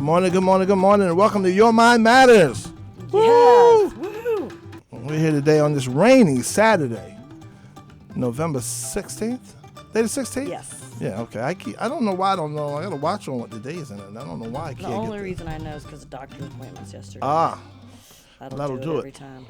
Good morning, good morning, good morning, and welcome to Your Mind Matters. Yes. Woo! We're here today on this rainy Saturday, November 16th. Day the 16th? Yes. Yeah, okay. I don't know why I don't know. I got to watch on what the day is in it. I don't know why I can't The get only there. reason I know is because of doctor's appointments yesterday. That'll do it it. every time.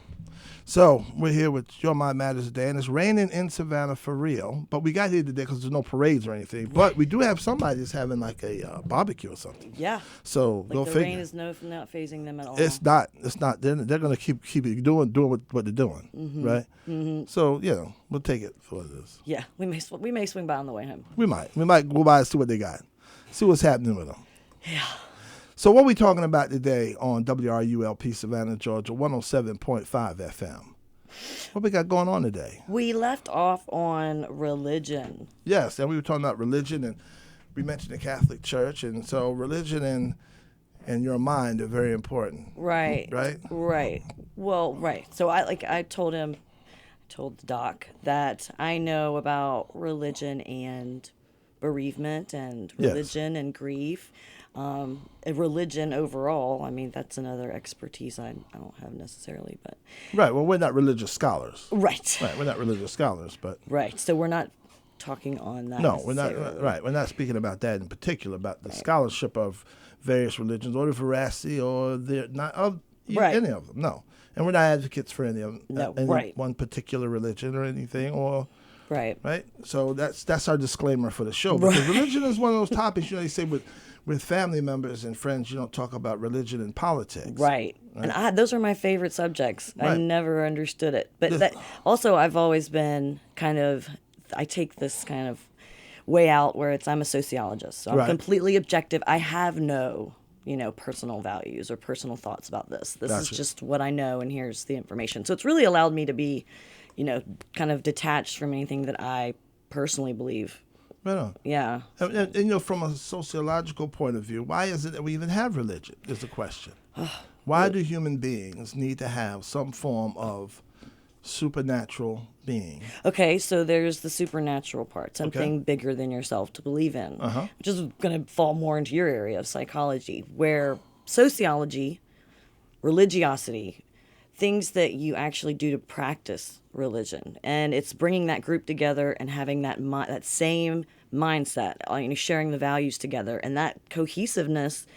So we're here with Your Mind Matters today, and it's raining in Savannah for real. But we got here today because there's no parades or anything. But we do have somebody that's having like a barbecue or something. Yeah. So Like go the figure. rain is not phasing them at all. It's not. They're going to keep it doing what they're doing, right? Mm-hmm. So we'll take it for what it is. Yeah, we may swing by on the way home. We might go by and see what they got, see what's happening with them. Yeah. So what we talking about today on WRULP Savannah, Georgia, 107.5 FM? What we got going on today? We left off on religion. Yes, and we were talking about religion, and we mentioned the Catholic Church, and so religion and your mind are very important. Right. Right? Right. Well, right. So I told the doc that I know about religion and bereavement and religion and grief. Religion overall, I mean, that's another expertise I don't have necessarily, but... Right, well, we're not religious scholars. Right. Right, we're not religious scholars, but... Right, so we're not talking on that. No, we're not, right, we're not speaking about that in particular, about the scholarship of various religions or the veracity or any of them, no. And we're not advocates for any of them, one particular religion or anything, or... Right. Right? So that's our disclaimer for the show, because religion is one of those topics, they say with family members and friends, you don't talk about religion and politics. Right. And those are my favorite subjects. Right. I never understood it. But also, I've always been I take this kind of way out where I'm a sociologist. So I'm completely objective. I have no, personal values or personal thoughts about this. This is just what I know, and here's the information. So it's really allowed me to be, kind of detached from anything that I personally believe. Right on. Yeah. And from a sociological point of view, why is it that we even have religion is the question. Why do human beings need to have some form of supernatural being? Okay, so there's the supernatural part, something bigger than yourself to believe in, which is going to fall more into your area of psychology, where sociology, religiosity, things that you actually do to practice religion, and it's bringing that group together and having that same mindset, sharing the values together, and that cohesiveness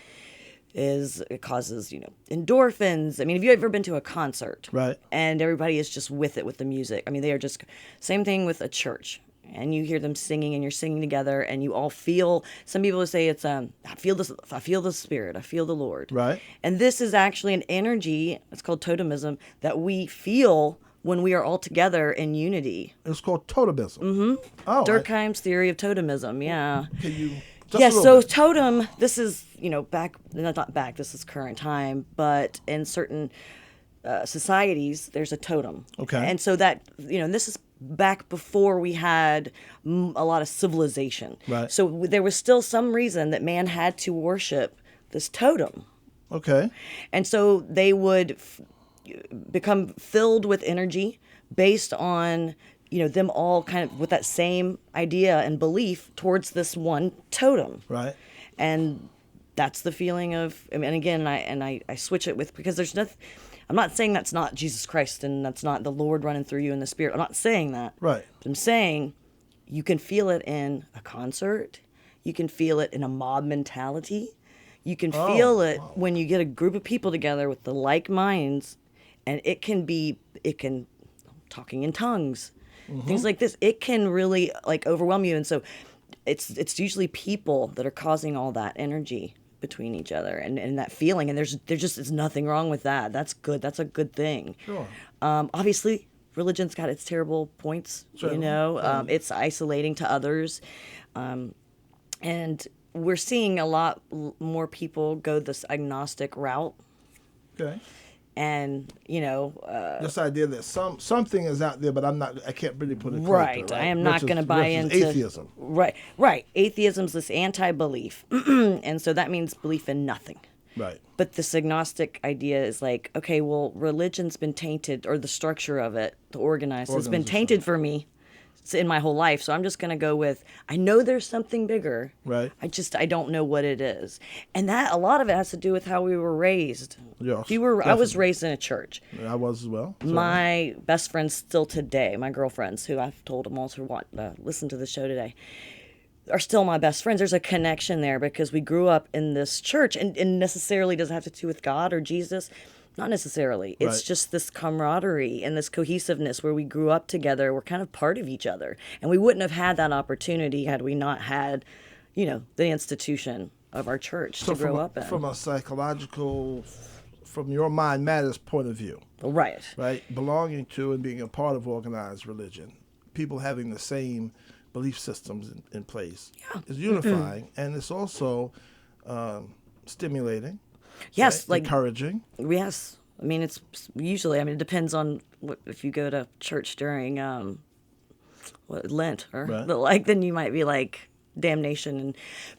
it causes endorphins. I mean, have you ever been to a concert? Right. And everybody is just with it with the music. I mean, they are just same thing with a church. And you hear them singing, and you're singing together, and you all feel. Some people would say it's I feel the Spirit, I feel the Lord. Right. And this is actually an energy. It's called totemism that we feel when we are all together in unity. It's called totemism. Mm-hmm. Oh. Durkheim's theory of totemism. Yeah. Can you? So totem. This is not back. This is current time, but in certain societies, there's a totem. Okay. And so that this is back before we had a lot of civilization. Right. So there was still some reason that man had to worship this totem. Okay. And so they would become filled with energy based on, them all kind of with that same idea and belief towards this one totem. Right. And that's the feeling of, and again, I switch it with, because there's nothing, I'm not saying that's not Jesus Christ and that's not the Lord running through you in the Spirit. I'm not saying that. Right. But I'm saying you can feel it in a concert. You can feel it in a mob mentality. You can feel it when you get a group of people together with the like minds, and it can talking in tongues, things like this. It can really overwhelm you, and so it's usually people that are causing all that energy between each other and that feeling, and there's nothing wrong with that. That's good. That's a good thing. Sure. Obviously, religion's got its terrible points. Sure. It's isolating to others, and we're seeing a lot more people go this agnostic route. Okay. And this idea that something is out there, but I can't really put it. Right. I am not going to buy into atheism. Right. Atheism's this anti-belief, and so that means belief in nothing. Right. But this agnostic idea is okay, well, religion's been tainted, or the structure of it, the organized, has been tainted for me in my whole life. So I'm just going to go with, I know there's something bigger. Right. I don't know what it is. And that, a lot of it has to do with how we were raised. Yes, I was raised in a church. I was as well. So. My best friends still today, my girlfriends, who I've told them all to listen to the show today, are still my best friends. There's a connection there because we grew up in this church, and necessarily does it have to do with God or Jesus? Not necessarily. It's just this camaraderie and this cohesiveness where we grew up together. We're kind of part of each other. And we wouldn't have had that opportunity had we not had, the institution of our church to grow up in. From a psychological, from your mind matters point of view. Right. Right? Belonging to and being a part of organized religion, people having the same belief systems in place is unifying, and it's also stimulating. Yes, right? Encouraging. Yes, I mean it's usually. I mean it depends on if you go to church during Lent or the like, then you might be like damnation,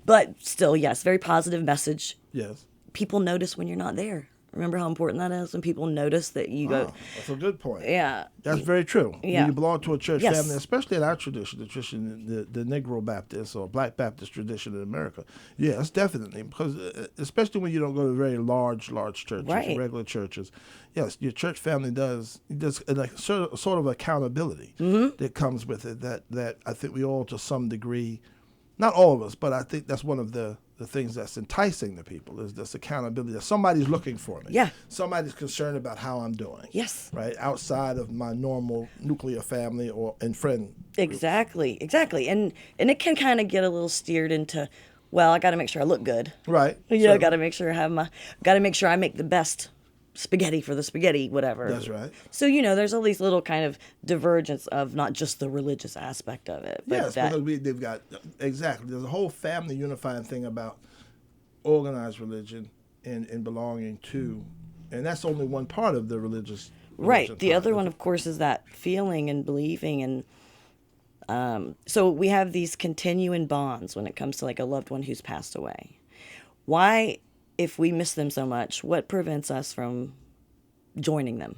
but still, yes, very positive message. Yes, people notice when you're not there. Remember how important that is when people notice that you go. That's a good point. Yeah. That's very true. Yeah. When you belong to a church family, especially in our tradition, the Negro Baptist or Black Baptist tradition in America. Yes, definitely. Because especially when you don't go to very large churches, regular churches. Yes, your church family does like sort of accountability that comes with it that I think we all to some degree, not all of us, but I think that's one of the things that's enticing to people is this accountability that somebody's looking for me. Yeah. Somebody's concerned about how I'm doing. Yes. Right? Outside of my normal nuclear family and friend groups. Exactly. And it can kind of get a little steered into, well, I got to make sure I look good. Right. I got to make sure I make the best spaghetti for the spaghetti, whatever. That's right. So, there's all these little kind of divergence of not just the religious aspect of it. But yes, because they've got, exactly. There's a whole family unifying thing about organized religion and belonging to, and that's only one part of the religious. Right. The other one, of course, is that feeling and believing. And so we have these continuing bonds when it comes to like a loved one who's passed away. Why? If we miss them so much, what prevents us from joining them?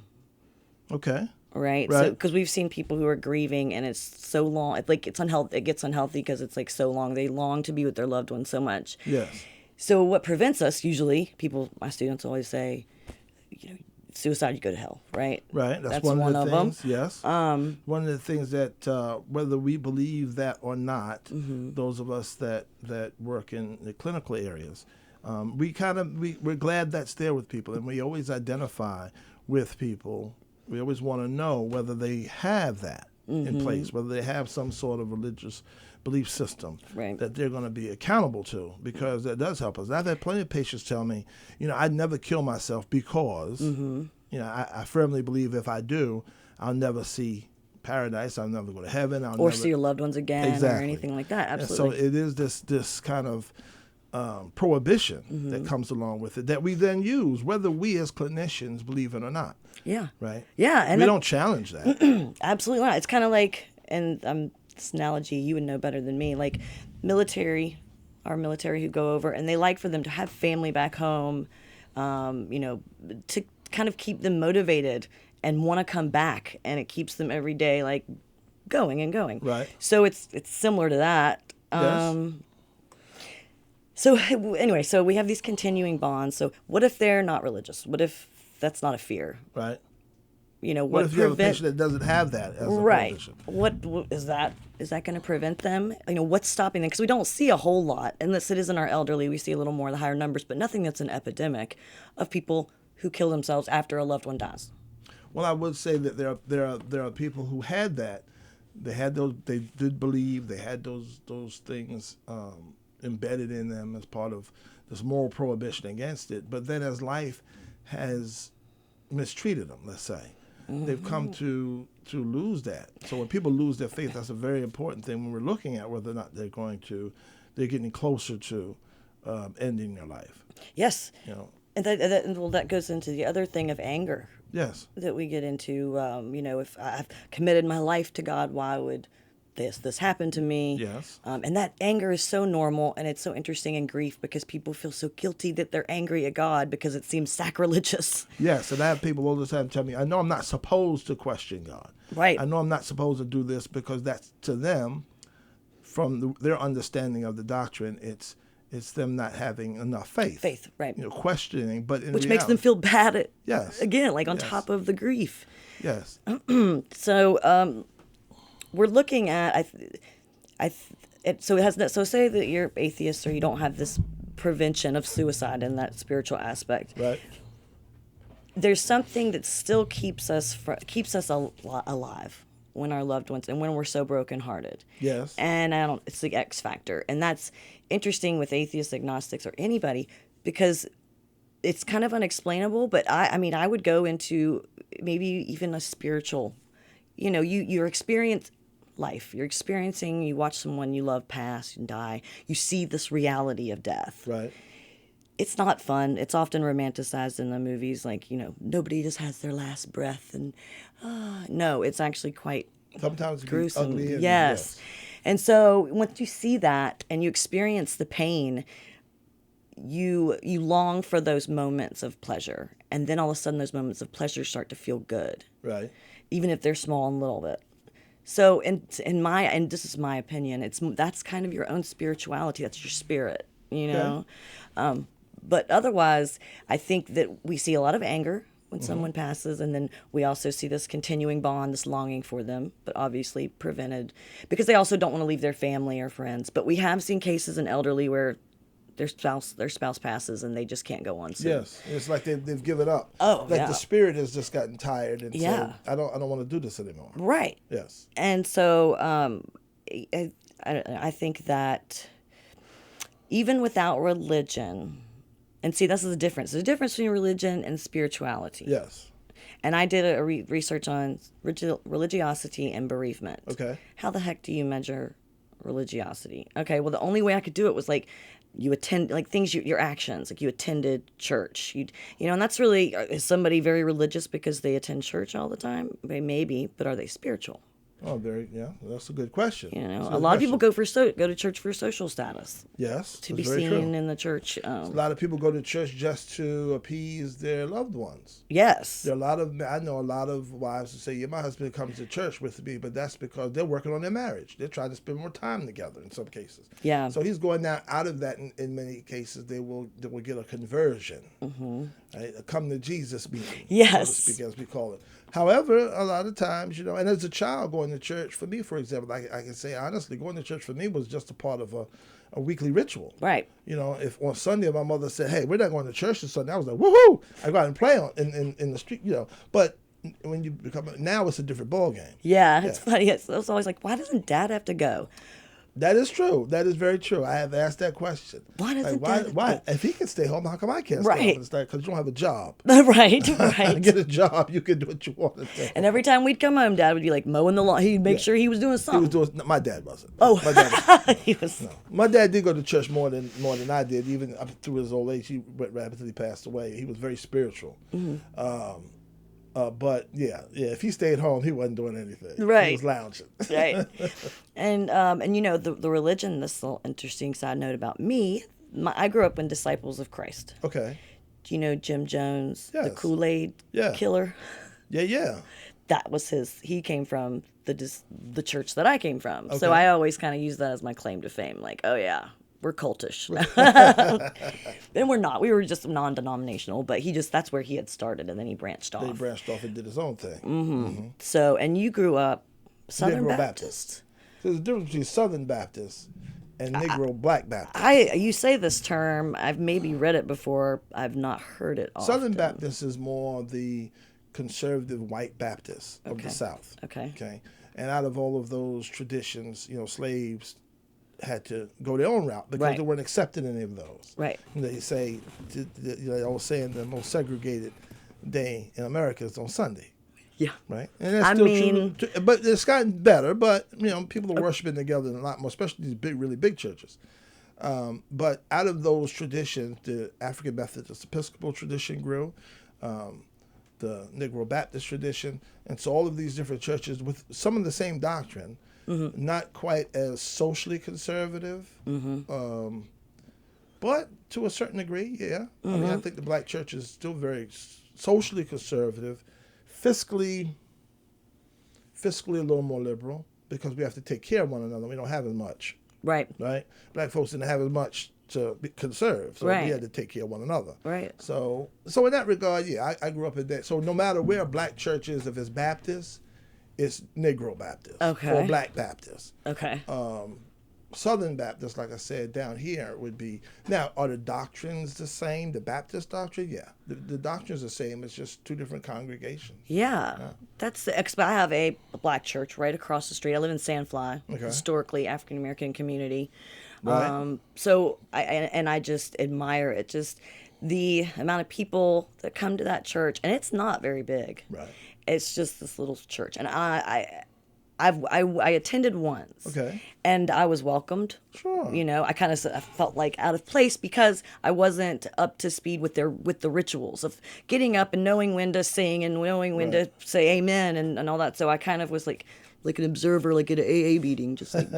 Okay. Right. So, because we've seen people who are grieving, and it's so long, it's unhealthy. It gets unhealthy because it's like so long. They long to be with their loved one so much. Yes. So, what prevents us? Usually, my students always say, suicide, you go to hell. Right. Right. That's one of the things. Yes. One of the things that whether we believe that or not, those of us that work in the clinical areas. We're glad that's there with people, and we always identify with people. We always want to know whether they have that in place, whether they have some sort of religious belief system that they're going to be accountable to, because that does help us. I've had plenty of patients tell me, I'd never kill myself because, I firmly believe if I do, I'll never see paradise. I'll never go to heaven. I'll never see your loved ones again or anything like that. Absolutely. And so it is this kind of prohibition that comes along with it that we then use, whether we as clinicians believe it or not. Yeah. Right? Yeah. And we don't challenge that. Absolutely not. It's kind of like, and this analogy you would know better than me, like our military who go over, and they like for them to have family back home, to kind of keep them motivated and want to come back, and it keeps them every day like going and going. Right. So it's similar to that. Yes. So anyway, so we have these continuing bonds. So what if they're not religious? What if that's not a fear? Right. What if you have a patient that doesn't have that as a prohibition? What is that? Is that going to prevent them? What's stopping them? Because we don't see a whole lot, unless it is in our elderly. We see a little more of the higher numbers, but nothing that's an epidemic of people who kill themselves after a loved one dies. Well, I would say that there are people who had that. They had those. They did believe. They had those things embedded in them as part of this moral prohibition against it. But then as life has mistreated them, let's say, they've come to lose that. So when people lose their faith, that's a very important thing when we're looking at whether or not they're getting closer to ending their life. Yes. And that goes into the other thing of anger. Yes. That we get into, if I've committed my life to God, why would this happened to me. Yes. And that anger is so normal, and it's so interesting in grief because people feel so guilty that they're angry at God because it seems sacrilegious. Yes, and I have people all the time tell me, I know I'm not supposed to question God. Right. I know I'm not supposed to do this because that's, to them, from their understanding of the doctrine, it's them not having enough faith. Faith, right. Questioning, but in which reality, makes them feel bad yes. Again, like on top of the grief. Yes. So we're looking at so say that you're atheist or you don't have this prevention of suicide in that spiritual aspect. Right. There's something that still keeps us alive when our loved ones and when we're so brokenhearted. Yes. And it's the X factor, and that's interesting with atheists, agnostics, or anybody, because it's kind of unexplainable. But I would go into maybe even a spiritual, you're experiencing life. You're experiencing, you watch someone you love pass and die. You see this reality of death. Right. It's not fun. It's often romanticized in the movies, like, nobody just has their last breath. And no, it's actually quite sometimes gruesome. Ugly Yes. And so once you see that and you experience the pain, you long for those moments of pleasure. And then all of a sudden those moments of pleasure start to feel good. Right. Even if they're small and little bit. So and this is my opinion, that's kind of your own spirituality. That's your spirit, Okay. But otherwise, I think that we see a lot of anger when someone passes, and then we also see this continuing bond, this longing for them, but obviously prevented because they also don't want to leave their family or friends. But we have seen cases in elderly where their spouse passes and they just can't go on. So. Yes, it's like they've given up. Oh, like yeah. the spirit has just gotten tired, and yeah. so I don't want to do this anymore. Right. Yes. And so I think that even without religion. And see, this is the difference. There's a difference between religion and spirituality. Yes. And I did a research on religiosity and bereavement. Okay. How the heck do you measure religiosity? Okay, well, the only way I could do it was like you attend, like things, your actions, like you attended church. And that's really, is somebody very religious because they attend church all the time? Maybe, but are they spiritual? Oh, that's a good question. A lot of people go to church for social status. Yes, to be seen in the church. A lot of people go to church just to appease their loved ones. Yes. I know a lot of wives who say, "Yeah, my husband comes to church with me," but that's because they're working on their marriage. They're trying to spend more time together in some cases. Yeah. So he's going out of that. In many cases, they will get a conversion, right? A come to Jesus meeting, yes, so to speak, as we call it. However, a lot of times, and as a child going to church, for me, for example, I can say honestly, going to church for me was just a part of a weekly ritual. Right. If on Sunday my mother said, "Hey, we're not going to church this Sunday," I was like, "Woohoo!" I go out and play in the street, But when you now it's a different ball game. Yeah, it's funny. It's always like, why doesn't Dad have to go? That is true. That is very true. I have asked that question. Why doesn't why? If he can stay home, how come I can't stay home? It's like, because you don't have a job. Right. Get a job, you can do what you want to do. And every time we'd come home, Dad would be like mowing the lawn. He'd make sure he was doing something. My dad wasn't. Oh, my dad he was. No. My dad did go to church more than I did. Even up through his old age, he rapidly passed away. He was very spiritual. Mm-hmm. But if he stayed home, he wasn't doing anything. Right. He was lounging. Right. And the religion, this little interesting side note about me, I grew up in Disciples of Christ. Okay. Do you know Jim Jones, yes. the Kool-Aid killer? Yeah. That was he came from the church that I came from. Okay. So I always kind of use that as my claim to fame. Like, oh yeah, we're cultish. And we're not. We were just non-denominational, but that's where he had started, and then he branched off. He branched off and did his own thing. Mm-hmm. Mm-hmm. So, and you grew up Southern Baptist. So there's a difference between Southern Baptist and Negro Black Baptist. You say this term, I've maybe read it before, I've not heard it often. Southern Baptist is more the conservative white Baptist of the South. Okay. And out of all of those traditions, slaves had to go their own route because they weren't accepted in any of those. Right. And they say, I was saying the most segregated day in America is on Sunday. Yeah. Right. And that's still true. But it's gotten better. But people are worshiping together in a lot more, especially these big, really big churches. But out of those traditions, the African Methodist Episcopal tradition grew, the Negro Baptist tradition, and so all of these different churches with some of the same doctrine not quite as socially conservative, but to a certain degree, yeah. I mean, I think the black church is still very socially conservative, fiscally a little more liberal, because we have to take care of one another. We don't have as much. Right. Black folks didn't have as much to conserve, so we had to take care of one another. So in that regard, yeah, I grew up in that. So no matter where a black church is, if it's Baptist, it's Negro Baptist or Black Baptist. Southern Baptist, like I said, down here would be. Now, are the doctrines the same? The Baptist doctrine? Yeah. The doctrine's the same. It's just two different congregations. Yeah. That's I have a black church right across the street. I live in Sandfly, historically African-American community. So I just admire it. Just the amount of people that come to that church, and it's not very big. It's just this little church. And I attended once, and I was welcomed. You know, I kind of felt like out of place because I wasn't up to speed with the rituals of getting up and knowing when to sing and knowing when to say amen and all that. So I kind of was like an observer, like at an AA meeting, just like.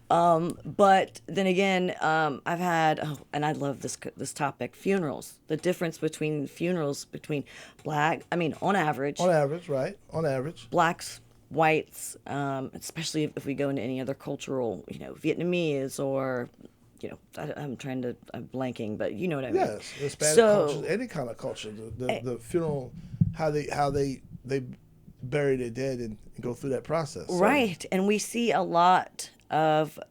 But then again, I've had, and I love this topic, funerals. The difference between funerals between on average, blacks, whites, especially if we go into any other cultural, Vietnamese or, I'm blanking, but you know what I mean. Yes, Hispanic culture, any kind of culture. The funeral, how they bury their dead and go through that process. Right, and we see a lot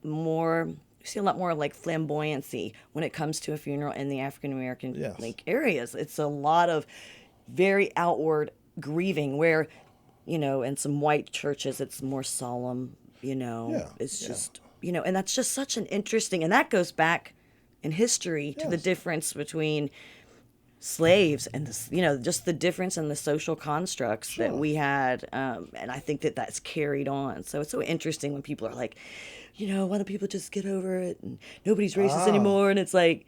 more like flamboyancy when it comes to a funeral in the African American areas. It's a lot of very outward grieving where. In some white churches, it's more solemn, it's just, and that's just such an interesting, and that goes back in history to the difference between slaves and, just the difference in the social constructs that we had. And I think that that's carried on. So it's so interesting when people are like, why don't people just get over it? And nobody's racist anymore. And it's like,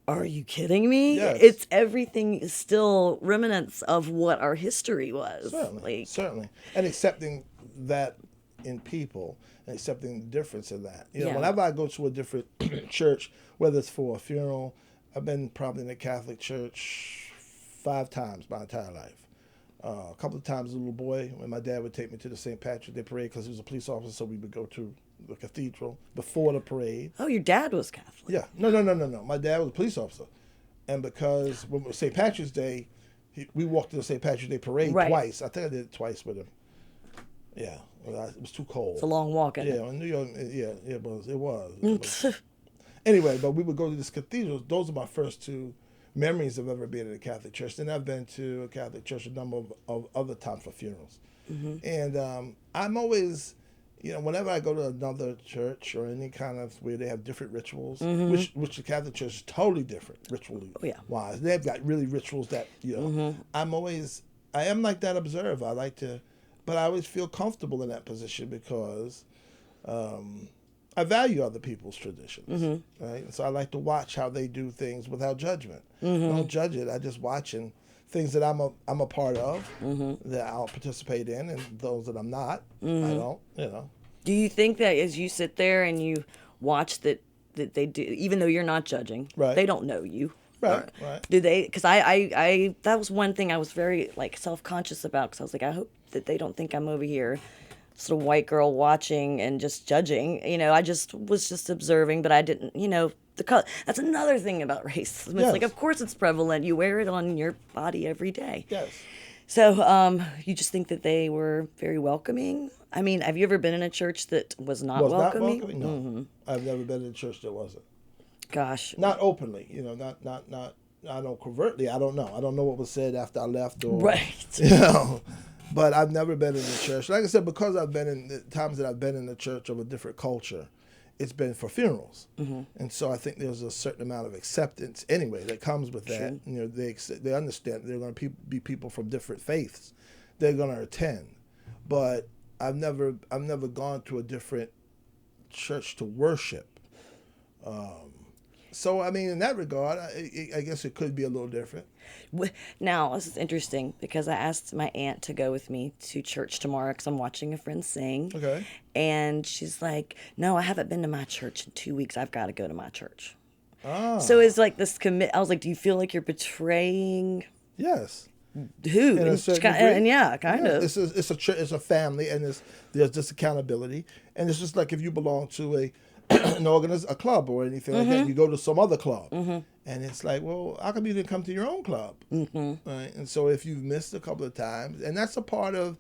are you kidding me? It's everything is still remnants of what our history was. Certainly. And accepting that in people and accepting the difference in that. Whenever I go to a different church, whether it's for a funeral, I've been probably in the Catholic Church 5 times my entire life. A couple of times as a little boy, when my dad would take me to the St. Patrick's Day parade because he was a police officer, so we would go to the cathedral before the parade. Oh, your dad was Catholic? Yeah. No. My dad was a police officer. And because when it was St. Patrick's Day, we walked to the St. Patrick's Day parade twice. I think I did it twice with him. Yeah. It was too cold. It's a long walk, in New York, it was. Anyway, but we would go to this cathedral. Those are my first 2 memories of ever being in a Catholic church. Then I've been to a Catholic church a number of other times for funerals. And I'm always... whenever I go to another church or any kind of where they have different rituals, which the Catholic Church is totally different ritually wise. They've got really rituals that, I am like that observer. But I always feel comfortable in that position because I value other people's traditions, right? And so I like to watch how they do things without judgment. I don't judge it. I just watch and things that I'm a part of that I'll participate in, and those that I'm not, I don't. Do you think that as you sit there and you watch that they do, even though you're not judging, they don't know you, right? Do they? Because I that was one thing I was very self-conscious about, because I was like, I hope that they don't think I'm over here, sort of white girl watching and just judging. I was just observing, but I didn't. The color. That's another thing about racism. It's of course it's prevalent. You wear it on your body every day. Yes. So you just think that they were very welcoming? I mean, have you ever been in a church that was not welcoming? Not welcoming? No. I've never been in a church that wasn't. Gosh. Not openly, not I don't covertly. I don't know. I don't know what was said after I left or but I've never been in a church. Like I said, because I've been in the times that I've been in the church of a different culture, it's been for funerals. And so I think there's a certain amount of acceptance anyway that comes with that. They understand they're going to be people from different faiths. They're going to attend. But I've never gone to a different church to worship. So, I mean, in that regard, I guess it could be a little different. Now, this is interesting because I asked my aunt to go with me to church tomorrow because I'm watching a friend sing. Okay. And she's like, no, I haven't been to my church in 2 weeks. I've got to go to my church. Ah. So it's like this I was like, do you feel like you're betraying? Yes. Who? And yeah, kind of. It's a family, and there's this accountability, and it's just like if you belong to a club or anything like that, you go to some other club, and it's like, well, how come you didn't come to your own club? Right? And so if you've missed a couple of times, and that's a part of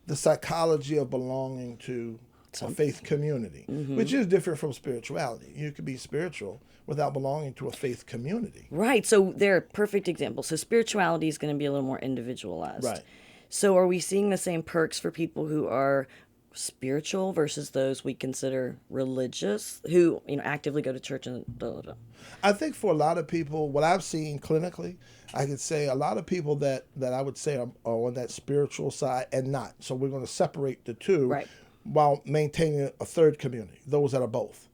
the psychology of belonging to a faith community, which is different from spirituality. You could be spiritual without belonging to a faith community. Right. So they're perfect examples. So spirituality is going to be a little more individualized. Right. So are we seeing the same perks for people who are spiritual versus those we consider religious, who actively go to church and blah, blah, blah? I think for a lot of people, what I've seen clinically, I could say a lot of people that I would say are on that spiritual side and not. So we're going to separate the two. Right. While maintaining a third community, those that are both.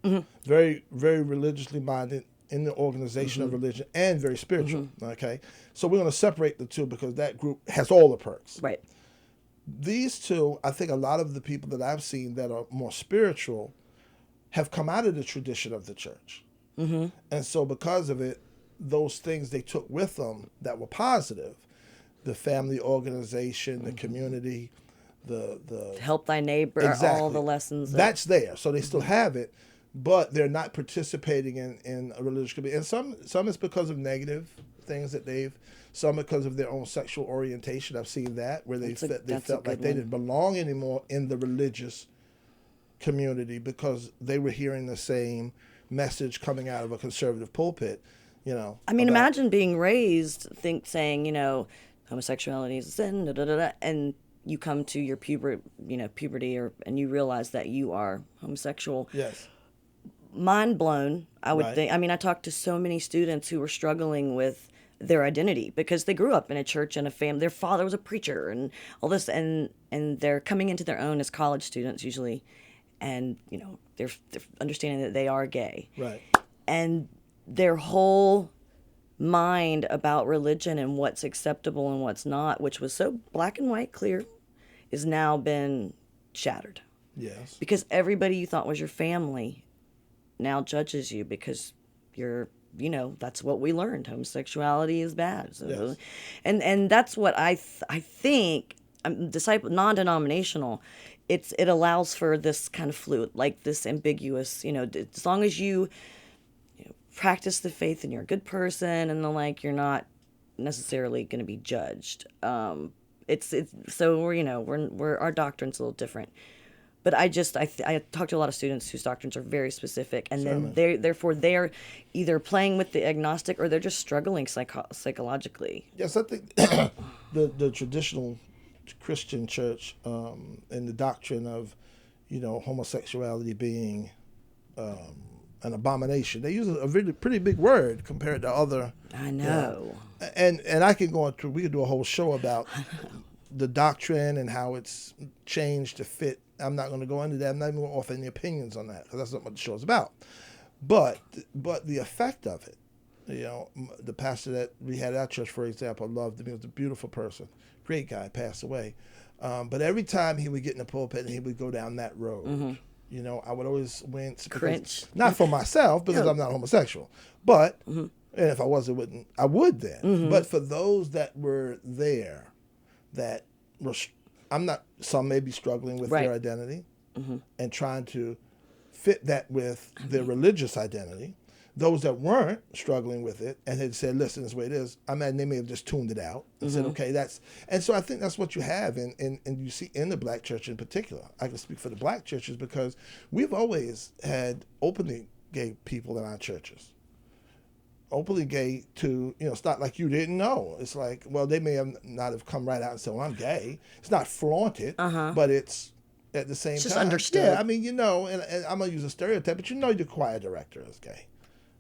Very, very religiously minded in the organization of religion and very spiritual, okay? So we're going to separate the two because that group has all the perks. Right. These two, I think a lot of the people that I've seen that are more spiritual have come out of the tradition of the church. And so because of it, those things they took with them that were positive, the family organization, the community, the help thy neighbor, exactly. All the lessons. That's there. So they still have it, but they're not participating in a religious community. And some is because of negative things that some because of their own sexual orientation. I've seen that where they felt like they didn't belong anymore in the religious community because they were hearing the same message coming out of a conservative pulpit, I mean, imagine being raised saying, homosexuality is a sin, and you come to your puberty, and you realize that you are homosexual. Yes. Mind blown, I would think. I mean, I talked to so many students who were struggling with their identity because they grew up in a church and a family. Their father was a preacher and all this, and they're coming into their own as college students usually, and they're understanding that they are gay. Right. And their whole mind about religion and what's acceptable and what's not, which was so black and white clear, is now been shattered. Yes. Because everybody you thought was your family now judges you because you're, that's what we learned. Homosexuality is bad. So, yes. And that's what I think, non-denominational, it allows for this kind of fluid, like this ambiguous, as long as you practice the faith and you're a good person and you're not necessarily going to be judged. It's so we're our doctrine's a little different, but I talk to a lot of students whose doctrines are very specific, and then they're either playing with the agnostic or they're just struggling psychologically. Yes, I think the traditional Christian church and the doctrine of homosexuality being an abomination. They use a really pretty big word compared to other. I know. And I can go on we could do a whole show about the doctrine and how it's changed to fit. I'm not going to go into that. I'm not even going to offer any opinions on that because that's not what the show is about. But the effect of it, the pastor that we had at our church, for example, loved him. He was a beautiful person, great guy, passed away. But every time he would get in the pulpit and he would go down that road. I would always wince. Cringe. Not for myself, because I'm not homosexual. But, and if I was, I would then. But for those that were there, that were, some may be struggling with their identity and trying to fit that with their religious identity. Those that weren't struggling with it and had said, listen, this is the way it is, they may have just tuned it out and said, okay, and so I think that's what you have and you see in the black church in particular. I can speak for the black churches because we've always had openly gay people in our churches. Openly gay to, it's not like you didn't know. It's like, well, they may not have come right out and said, well, I'm gay. It's not flaunted, but it's at the same time. It's just understood. Yeah, I mean, and I'm going to use a stereotype, but your choir director is gay.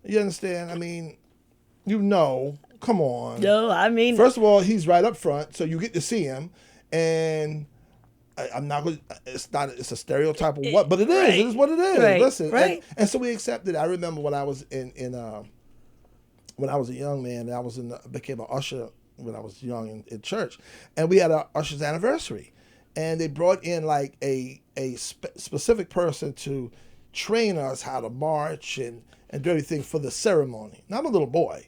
You understand? I mean, come on. No, I mean. First of all, he's right up front, so you get to see him. And I'm not going to, it's a stereotype of what, but it is. It is what it is. Right, Listen. Right. And so we accepted it. I remember when I was in when I was a young man, became an usher when I was young in church, and we had our usher's anniversary, and they brought in like a specific person to train us how to march and do everything for the ceremony. Now, I'm a little boy,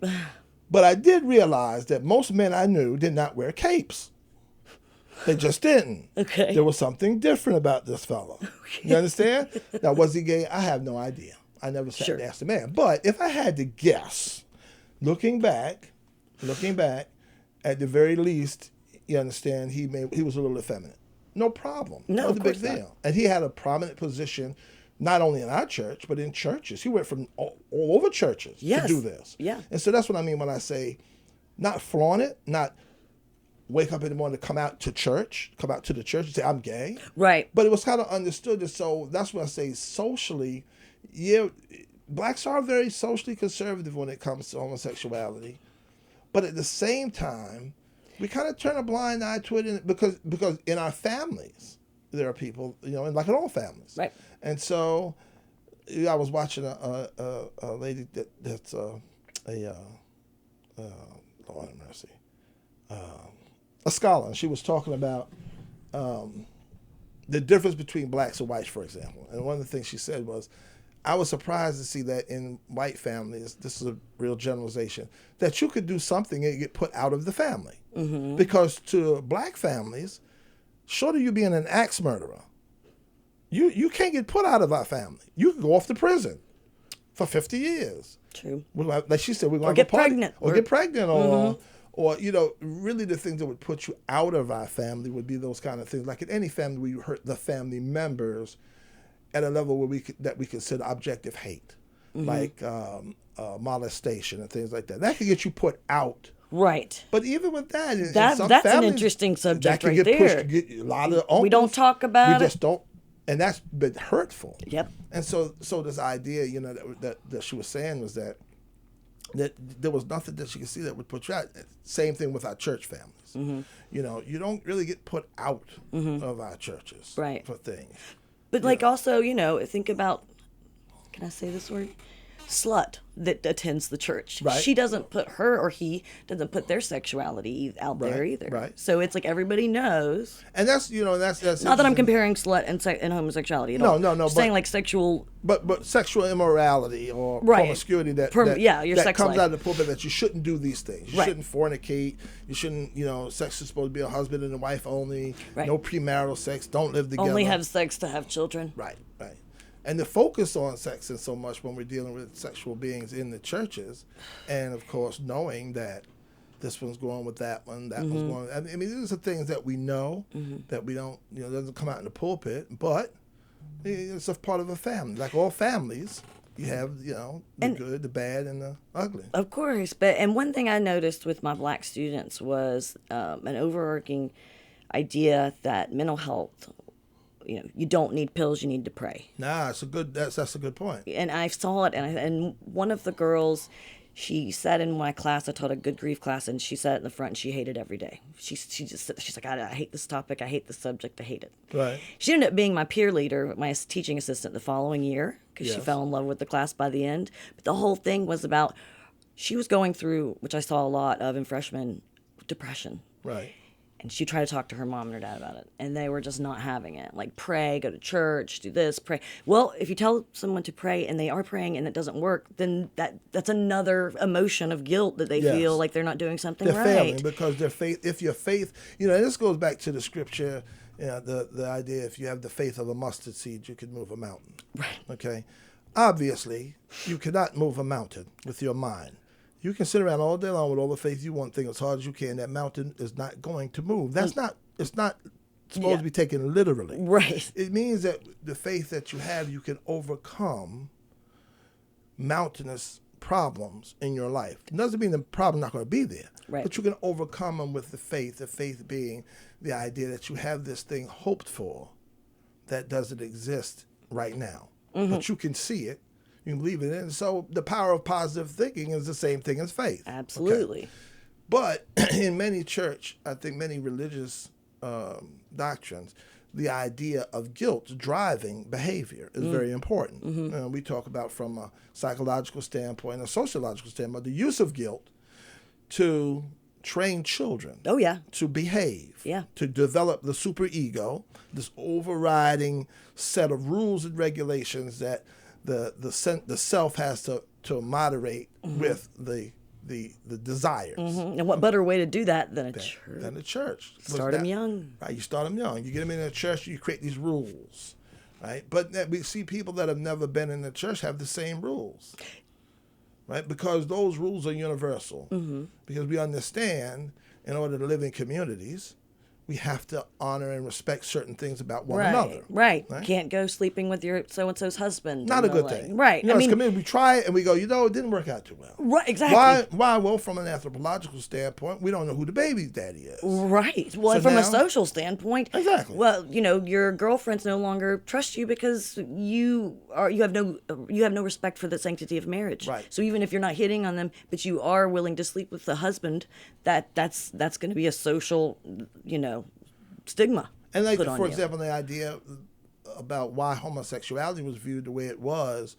but I did realize that most men I knew did not wear capes. They just didn't. Okay. There was something different about this fellow. Okay. You understand? Now, was he gay? I have no idea. I never sat and asked the man. But if I had to guess, looking back, at the very least, you understand, he was a little effeminate. No problem. No, of course not. Big deal. And he had a prominent position, not only in our church, but in churches. He went from all over churches to do this. Yeah. And so that's what I mean when I say not flaunt it, not wake up in the morning to come out to the church and say, I'm gay. Right. But it was kind of understood. And so that's what I say socially, yeah, blacks are very socially conservative when it comes to homosexuality. But at the same time, we kind of turn a blind eye to it because in our families, there are people, and like in all families. Right. And so I was watching a lady that's Lord have mercy, a scholar, and she was talking about the difference between blacks and whites, for example. And one of the things she said was, I was surprised to see that in white families, this is a real generalization, that you could do something and get put out of the family. Mm-hmm. Because to black families, short of you being an axe murderer, you can't get put out of our family. You can go off to prison for 50 years. True. Like she said, we're going to get pregnant. Or get pregnant. Or, really the things that would put you out of our family would be those kind of things. Like in any family where you hurt the family members at a level where we consider objective hate, like molestation and things like that. That could get you put out. Right. But even with that, that's families, an interesting subject right there. A lot of uncles, we don't talk about it. We just don't, and that's been hurtful. Yep. And so this idea, that she was saying was that there was nothing that she could see that would put you out. Same thing with our church families. Mm-hmm. You don't really get put out of our churches for things. But also, think about, can I say this word? Slut that attends the church. Right. She doesn't put he doesn't put their sexuality out there either. Right. So it's like everybody knows. And that's that's not that I'm comparing slut and homosexuality at all. No. I'm saying like sexual. But sexual immorality or promiscuity that your sex comes life. out of the pulpit that you shouldn't do these things. You shouldn't fornicate. You shouldn't. Sex is supposed to be a husband and a wife only. Right. No premarital sex. Don't live together. Only have sex to have children. Right. And the focus on sex isn't so much when we're dealing with sexual beings in the churches, and of course knowing that this one's going with that one, that one's going. I mean, these are things that we know that we don't, doesn't come out in the pulpit, but it's a part of a family. Like all families, you have, the good, the bad, and the ugly. Of course, and one thing I noticed with my black students was an overarching idea that mental health. You don't need pills. You need to pray. Nah, that's a good point. And I saw it, and one of the girls, she sat in my class. I taught a good grief class, and she sat in the front, and she hated every day. She's like, I hate this topic. I hate this subject. I hate it. Right. She ended up being my peer leader, my teaching assistant the following year, because she fell in love with the class by the end. But the whole thing was about, she was going through, which I saw a lot of in freshman, depression. Right. And she tried to talk to her mom and her dad about it, and they were just not having it. Like, pray, go to church, do this, pray. Well, if you tell someone to pray and they are praying and it doesn't work, then that's another emotion of guilt that they feel like they're not doing something they're right. Failing because their faith. If your faith, and this goes back to the scripture, the idea if you have the faith of a mustard seed, you can move a mountain. Right. Okay. Obviously, you cannot move a mountain with your mind. You can sit around all day long with all the faith you want, think as hard as you can. That mountain is not going to move. It's not supposed to be taken literally. Right. It means that the faith that you have, you can overcome mountainous problems in your life. It doesn't mean the problem's not going to be there. Right. But you can overcome them with the faith being the idea that you have this thing hoped for that doesn't exist right now. Mm-hmm. But you can see it. You can believe in it. And so the power of positive thinking is the same thing as faith. Absolutely. Okay? But in many church, I think many religious doctrines, the idea of guilt driving behavior is very important. We talk about from a psychological standpoint, a sociological standpoint, the use of guilt to train children to behave, to develop the superego, this overriding set of rules and regulations that the self has to moderate with the desires. And what better way to do that than a church? Than a church. Start them young. Right, you start them young. You get them in a church, you create these rules, right? But we see people that have never been in the church have the same rules, right? Because those rules are universal. Because we understand in order to live in communities, we have to honor and respect certain things about one another. Right. Can't go sleeping with your so-and-so's husband. Not a good thing. Right. You know, as community, we try it and we go, it didn't work out too well. Right, exactly. Why? Well, from an anthropological standpoint, we don't know who the baby's daddy is. Right. Well, so from a social standpoint, exactly. Well, your girlfriends no longer trust you because you have no respect for the sanctity of marriage. Right. So even if you're not hitting on them, but you are willing to sleep with the husband, that's going to be a social, stigma. And like, for example, the idea about why homosexuality was viewed the way it was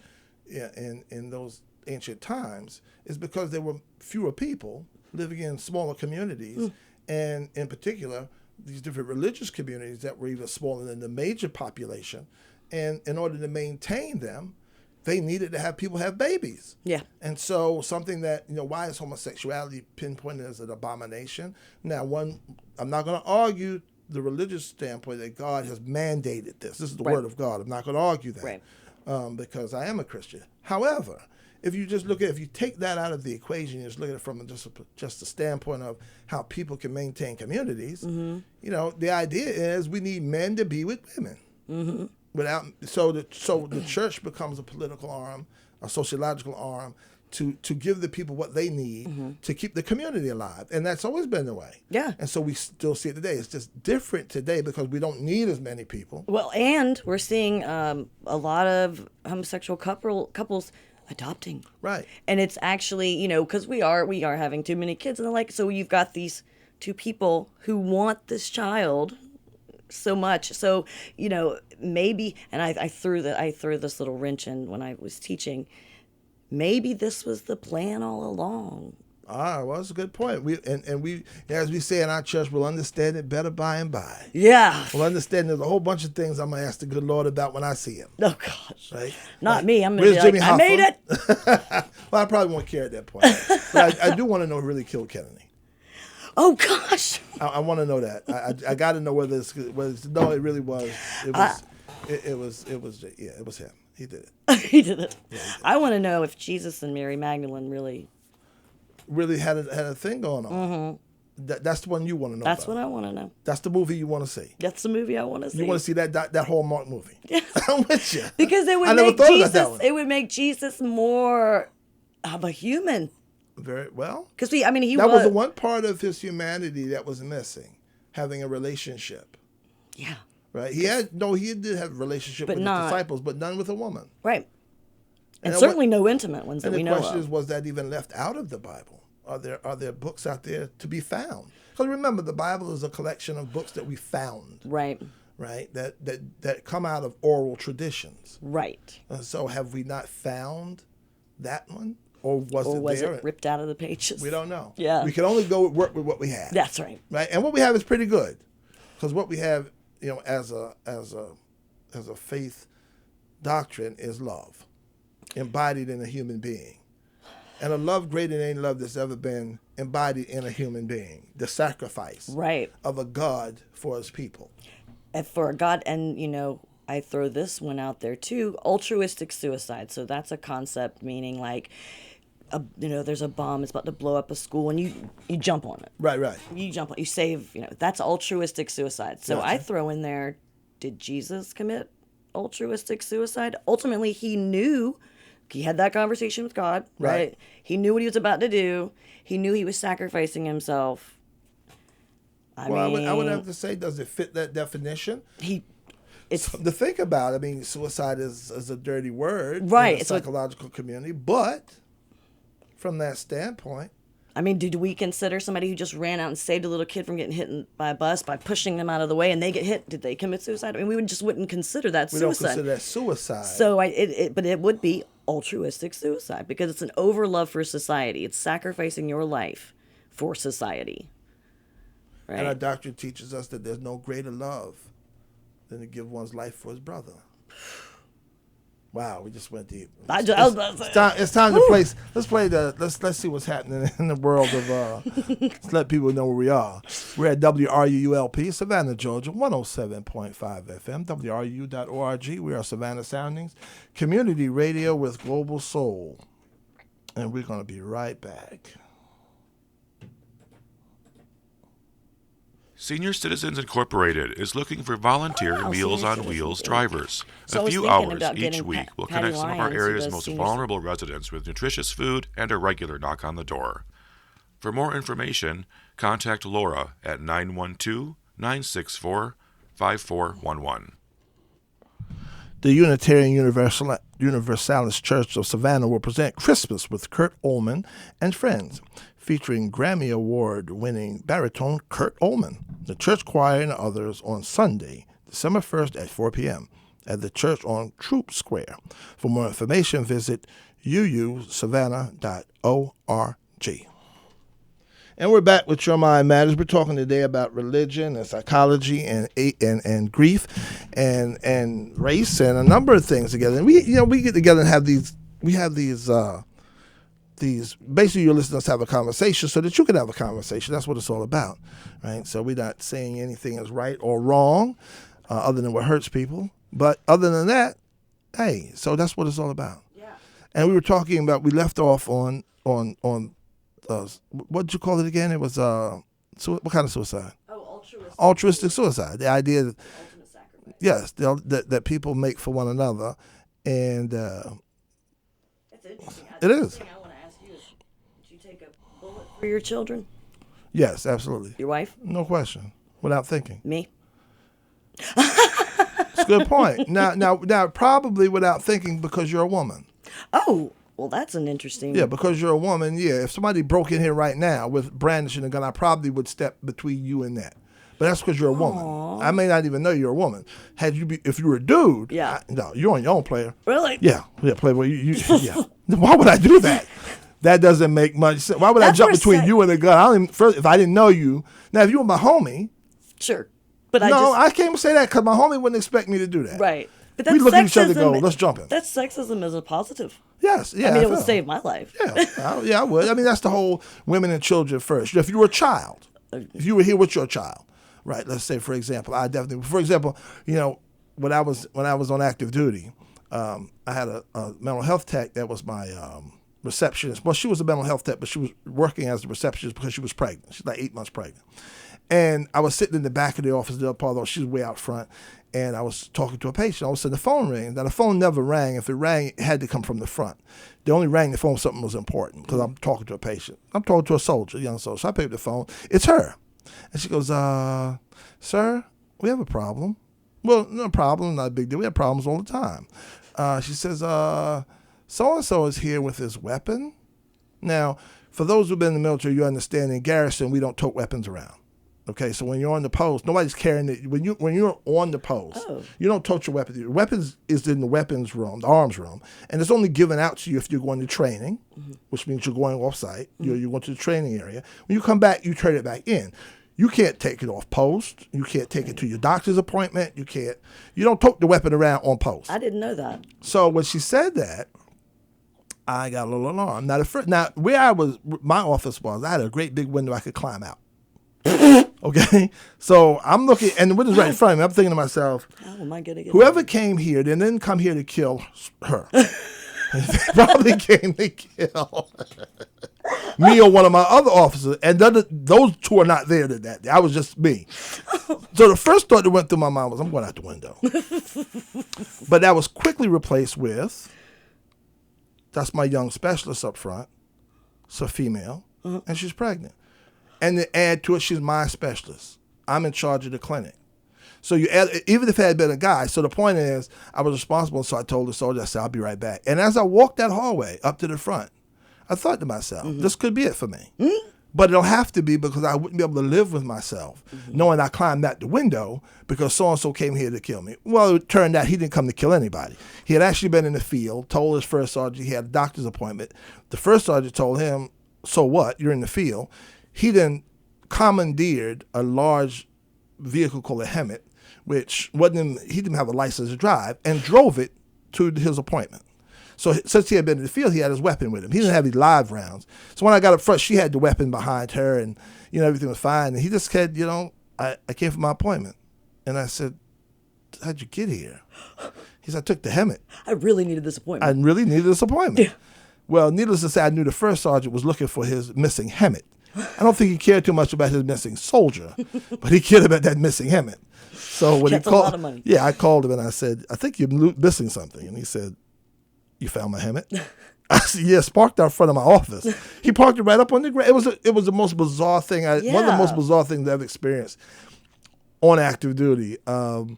in those ancient times is because there were fewer people living in smaller communities, and in particular, these different religious communities that were even smaller than the major population. And in order to maintain them, they needed to have people have babies. Yeah. And so something that, why is homosexuality pinpointed as an abomination? Now, I'm not going to argue the religious standpoint that God has mandated this. This is the word of God. I'm not going to argue that because I am a Christian. However, if you take that out of the equation, you just look at it from just the standpoint of how people can maintain communities, the idea is we need men to be with women. So the church becomes a political arm, a sociological arm, to give the people what they need to keep the community alive. And that's always been the way. Yeah. And so we still see it today. It's just different today because we don't need as many people. Well, and we're seeing a lot of homosexual couples adopting. Right. And it's actually, because we are having too many kids and the like. So you've got these two people who want this child so much. So, maybe, and I threw this little wrench in when I was teaching. Maybe this was the plan all along. Well, that's a good point. We, as we say in our church, we'll understand it better by and by. Yeah. We'll understand there's a whole bunch of things I'm going to ask the good Lord about when I see him. Oh, gosh. Right? Not me. I'm going to be like, I made it. Well, I probably won't care at that point. But I do want to know who really killed Kennedy. Oh, gosh. I want to know that. I got to know whether it's no, it really was. It was him. He did it. He did it. Yeah, I want to know if Jesus and Mary Magdalene really had a thing going on. That's the one you want to know. That's about. what I want to know. That's the movie you want to see. That's the movie I want to see. You want to see that Hallmark movie? Yeah. I'm with you. Because it would make Jesus. It would make Jesus more of a human. Very well. Because he that was the one part of his humanity that was missing, having a relationship. Yeah. Right. He did have a relationship with his disciples, but none with a woman. Right. And certainly no intimate ones that we know of. And the question is, was that even left out of the Bible? Are there books out there to be found? Because remember, the Bible is a collection of books that we found. Right. Right. That come out of oral traditions. Right. And so have we not found that one? Or was it ripped out of the pages? We don't know. Yeah. We can only work with what we have. That's right. Right. And what we have is pretty good. Because what we have, as a faith doctrine is love, embodied in a human being. And a love greater than any love that's ever been embodied in a human being. The sacrifice of a God for his people. And for a God, and I throw this one out there too, altruistic suicide. So that's a concept meaning like, there's a bomb, it's about to blow up a school, and you jump on it. Right. You jump on, you save, that's altruistic suicide. So I throw in there, did Jesus commit altruistic suicide? Ultimately, he knew, he had that conversation with God, right? He knew what he was about to do. He knew he was sacrificing himself. I would have to say, does it fit that definition? It's something to think about. Suicide is a dirty word in the psychological community, but from that standpoint, I mean, did we consider somebody who just ran out and saved a little kid from getting hit by a bus by pushing them out of the way and they get hit? Did they commit suicide? I mean, we just wouldn't consider that suicide. We don't consider that suicide. So but it would be altruistic suicide because it's an overlove for society. It's sacrificing your life for society. Right? And our doctrine teaches us that there's no greater love than to give one's life for his brother. Wow, we just went deep. It's time to play. Let's see what's happening in the world of. Let's let people know where we are. We're at WRULP, Savannah, Georgia, 107.5 FM, WRU.org. We are Savannah Soundings, community radio with global soul, and we're going to be right back. Senior Citizens Incorporated is looking for volunteer Meals on Wheels drivers. A few hours each week will connect some of our area's most vulnerable residents with nutritious food and a regular knock on the door. For more information, contact Laura at 912-964-5411. The Unitarian Universalist Church of Savannah will present Christmas with Kurt Ullman and Friends, featuring Grammy Award-winning baritone Kurt Ullman, the church choir, and others on Sunday, December 1st at 4 p.m. at the church on Troop Square. For more information, visit uusavannah.org. And we're back with Your Mind Matters. We're talking today about religion and psychology and grief and race and a number of things together. And we get together and have these basically your listeners have a conversation so that you can have a conversation. That's what it's all about, right? So we're not saying anything is right or wrong other than what hurts people. But other than that, hey, so that's what it's all about. Yeah. And we were talking about, we left off on what did you call it again? It was, what kind of suicide? Oh, altruistic suicide. The idea that, ultimate sacrifice. Yes, that people make for one another. And it's interesting. It is. For your children? Yes, absolutely. Your wife? No question. Without thinking. Me? It's a good point. Now, probably without thinking because you're a woman. Oh, well, that's an interesting... Yeah, because you're a woman, yeah. If somebody broke in here right now with brandishing a gun, I probably would step between you and that. But that's because you're a woman. Aww. I may not even know you're a woman. If you were a dude, yeah. No, you're on your own, player. Really? Yeah, Playboy. Yeah. Why would I do that? That doesn't make much sense. Why would I jump between you and a gun? If I didn't know you. Now, if you were my homie. Sure. But I can't even say that because my homie wouldn't expect me to do that. Right. But we look at each other and go, let's jump in. That's sexism as a positive. Yes. Yeah. I mean, it would save my life. Yeah, I would. I mean, that's the whole women and children first. If you were a child, if you were here with your child, right? Let's say, for example, when I was on active duty, I had a mental health tech that was my receptionist. Well, she was a mental health tech, but she was working as a receptionist because she was pregnant. She's like 8 months pregnant. And I was sitting in the back of the office, the other part, although she's way out front, and I was talking to a patient. All of a sudden, the phone rang. Now, the phone never rang. If it rang, it had to come from the front. They only rang the phone if something was important because I'm talking to a patient. I'm talking to a soldier, a young soldier. So I pick up the phone. It's her. And she goes, sir, we have a problem. Well, no problem, not a big deal. We have problems all the time. She says, so-and-so is here with his weapon. Now, for those who've been in the military, you understand in garrison, we don't tote weapons around. Okay, so when you're on the post, nobody's carrying it. When you're on the post, you don't tote your weapons. Your weapons is in the weapons room, the arms room, and it's only given out to you if you're going to training, which means you're going off-site. You're going to the training area. When you come back, you trade it back in. You can't take it off post. You can't take it to your doctor's appointment. You don't tote the weapon around on post. I didn't know that. So when she said that, I got a little alarmed. Now, where my office was, I had a great big window I could climb out. Okay, so I'm looking, and the window's right in front of me. I'm thinking to myself, how am I gonna get whoever came here, they didn't come here to kill her. They probably came to kill me or one of my other officers, and those two are not there that day. I was just me. So the first thought that went through my mind was, I'm going out the window. But that was quickly replaced with, that's my young specialist up front. It's a female, and she's pregnant. And to add to it, she's my specialist. I'm in charge of the clinic. So even if it had been a guy, so the point is, I was responsible, so I told the soldier, I said, I'll be right back. And as I walked that hallway up to the front, I thought to myself, this could be it for me. But it'll have to be because I wouldn't be able to live with myself knowing I climbed out the window because so-and-so came here to kill me. Well, it turned out he didn't come to kill anybody. He had actually been in the field, told his first sergeant he had a doctor's appointment. The first sergeant told him, so what? You're in the field. He then commandeered a large vehicle called a Hemet, which he didn't have a license to drive, and drove it to his appointment. So since he had been in the field, he had his weapon with him. He didn't have any live rounds. So when I got up front, she had the weapon behind her, and everything was fine. And he just said, I came for my appointment. And I said, how'd you get here? He said, I took the Hemet. I really needed this appointment. Yeah. Well, needless to say, I knew the first sergeant was looking for his missing Hemet. I don't think he cared too much about his missing soldier, but he cared about that missing Hemet. So when That's a lot of money. Yeah, I called him and I said, I think you're missing something. And he said, you found my Hemet? I said, yes, parked out front of my office. He parked it right up on the ground. It was the most bizarre thing. One of the most bizarre things I've experienced on active duty. And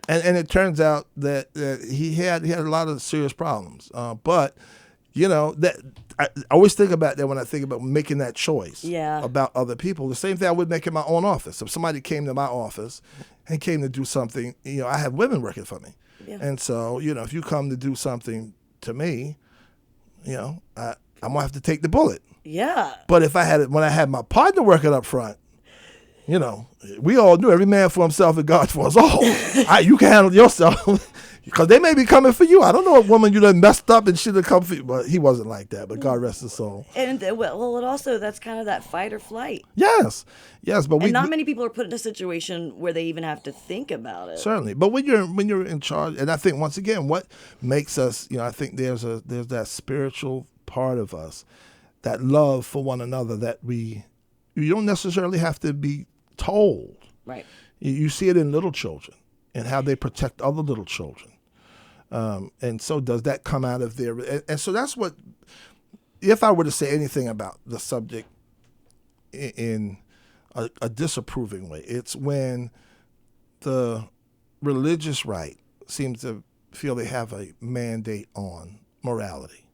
it turns out that he had a lot of serious problems. But that I always think about that when I think about making that choice about other people. The same thing I would make in my own office. If somebody came to my office and came to do something, I have women working for me. Yeah. And so, if you come to do something to me, I'm going to have to take the bullet. Yeah. But when I had my partner working up front, we all knew every man for himself and God for us all. You can handle yourself. Because they may be coming for you. I don't know a woman you done messed up and should have come for you. But he wasn't like that. But God rest his soul. And well, it also, that's kind of that fight or flight. Yes. But not many people are put in a situation where they even have to think about it. Certainly. But when you're in charge, and I think once again, what makes us, I think there's that spiritual part of us, that love for one another that you don't necessarily have to be told. Right. You see it in little children and how they protect other little children. And so does that come out of there? And so that's what, if I were to say anything about the subject in a disapproving way, it's when the religious right seems to feel they have a mandate on morality.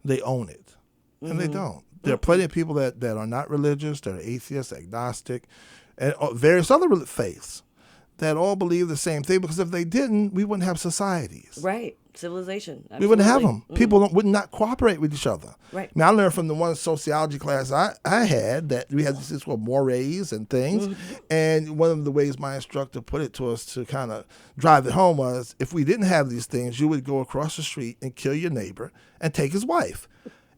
They own it, and they don't. There are plenty of people that are not religious, that are atheists, agnostic, and various other faiths that all believe the same thing, because if they didn't, we wouldn't have societies. Right. Civilization. Absolutely. We wouldn't have them. People would not cooperate with each other. Right. I learned from the one sociology class I had that we had this called mores and things. And one of the ways my instructor put it to us to kind of drive it home was, if we didn't have these things, you would go across the street and kill your neighbor and take his wife.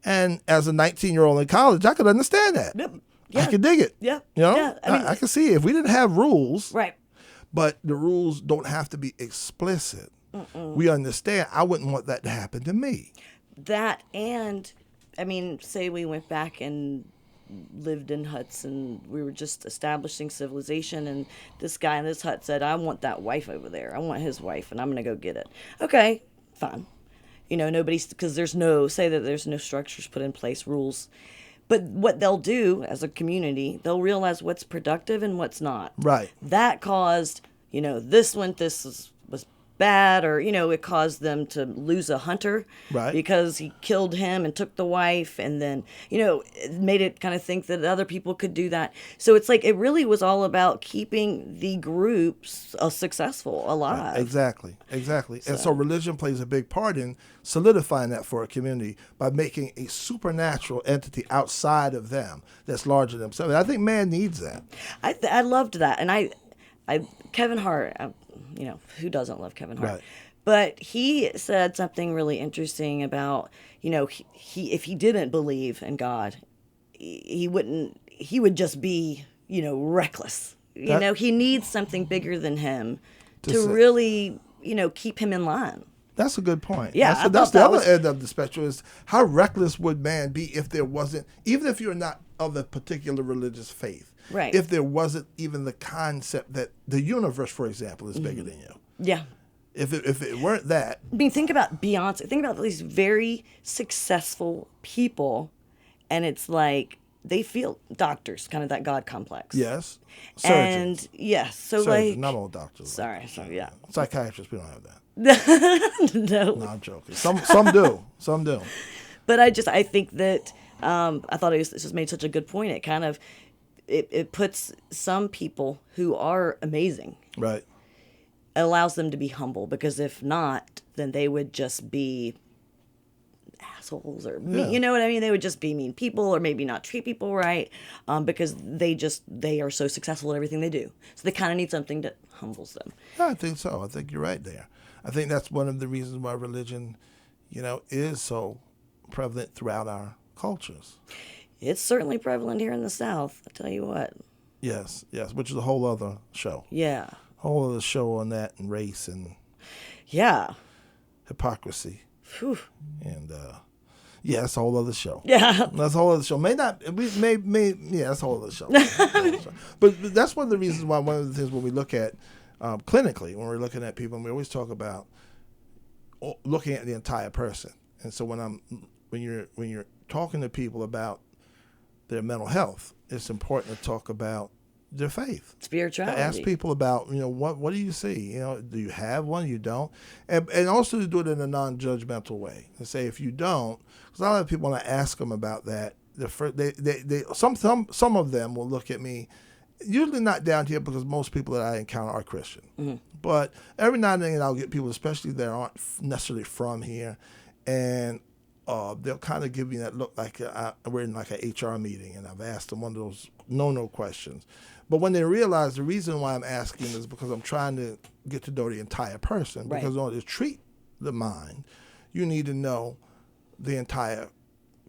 And as a 19-year-old in college, I could understand that. Yep. Yeah. I could dig it. Yeah. I could see it. If we didn't have rules. Right. But the rules don't have to be explicit. We understand. I wouldn't want that to happen to me. That, and, say we went back and lived in huts and we were just establishing civilization, and this guy in this hut said, I want that wife over there. I want his wife, and I'm going to go get it. Okay, fine. Because there's no structures put in place, rules. But what they'll do as a community, they'll realize what's productive and what's not. Right. That caused, this was bad, or, it caused them to lose a hunter. Right. Because he killed him and took the wife, and then, it made it kind of think that other people could do that. So it's like, it really was all about keeping the groups successful, alive. Right. Exactly. And so religion plays a big part in solidifying that for a community by making a supernatural entity outside of them that's larger than themselves. I think man needs that. I loved that. And I Kevin Hart, who doesn't love Kevin Hart? Right. But he said something really interesting about, he if he didn't believe in God, he would just be, reckless. He needs something bigger than him to really, keep him in line. That's a good point. Yeah, that's the other end of the spectrum, is how reckless would man be if there wasn't, even if you're not of a particular religious faith, right? If there wasn't even the concept that the universe, for example, is bigger than you. Yeah. If it weren't that. Think about Beyonce. Think about these very successful people, and it's like they feel doctors, kind of that God complex. Yes. Surgeons. And yes, so surgeons, like not all doctors. Sorry, yeah. Psychiatrists, we don't have that. No. No, I'm joking. Some do. But I think that I thought it just made such a good point. It kind of it puts some people who are amazing, right, allows them to be humble, because if not, then they would just be assholes or mean, you know what I mean? They would just be mean people, or maybe not treat people right, because they are so successful at everything they do. So they kind of need something that humbles them. I think so. I think you're right there. I think that's one of the reasons why religion, is so prevalent throughout our cultures. It's certainly prevalent here in the South, I tell you what. Yes, which is a whole other show. Yeah. Whole other show on that, and race and hypocrisy. Whew. And that's a whole other show. Yeah. That's a whole other show. That's a whole other show. But that's one of the reasons why, one of the things when we look at clinically, when we're looking at people, and we always talk about looking at the entire person. And so when you're talking to people about their mental health, it's important to talk about their faith, spirituality. Ask people about, what do you see? Do you have one? You don't, and also to do it in a non-judgmental way. And say if you don't, because a lot of people, when I ask them about that, some of them will look at me, usually not down here, because most people that I encounter are Christian. Mm-hmm. But every now and then I'll get people, especially that aren't necessarily from here, and they'll kind of give me that look like we're in like an HR meeting, and I've asked them one of those no questions. But when they realize the reason why I'm asking is because I'm trying to get to know the entire person. Right. Because in order to treat the mind, you need to know the entire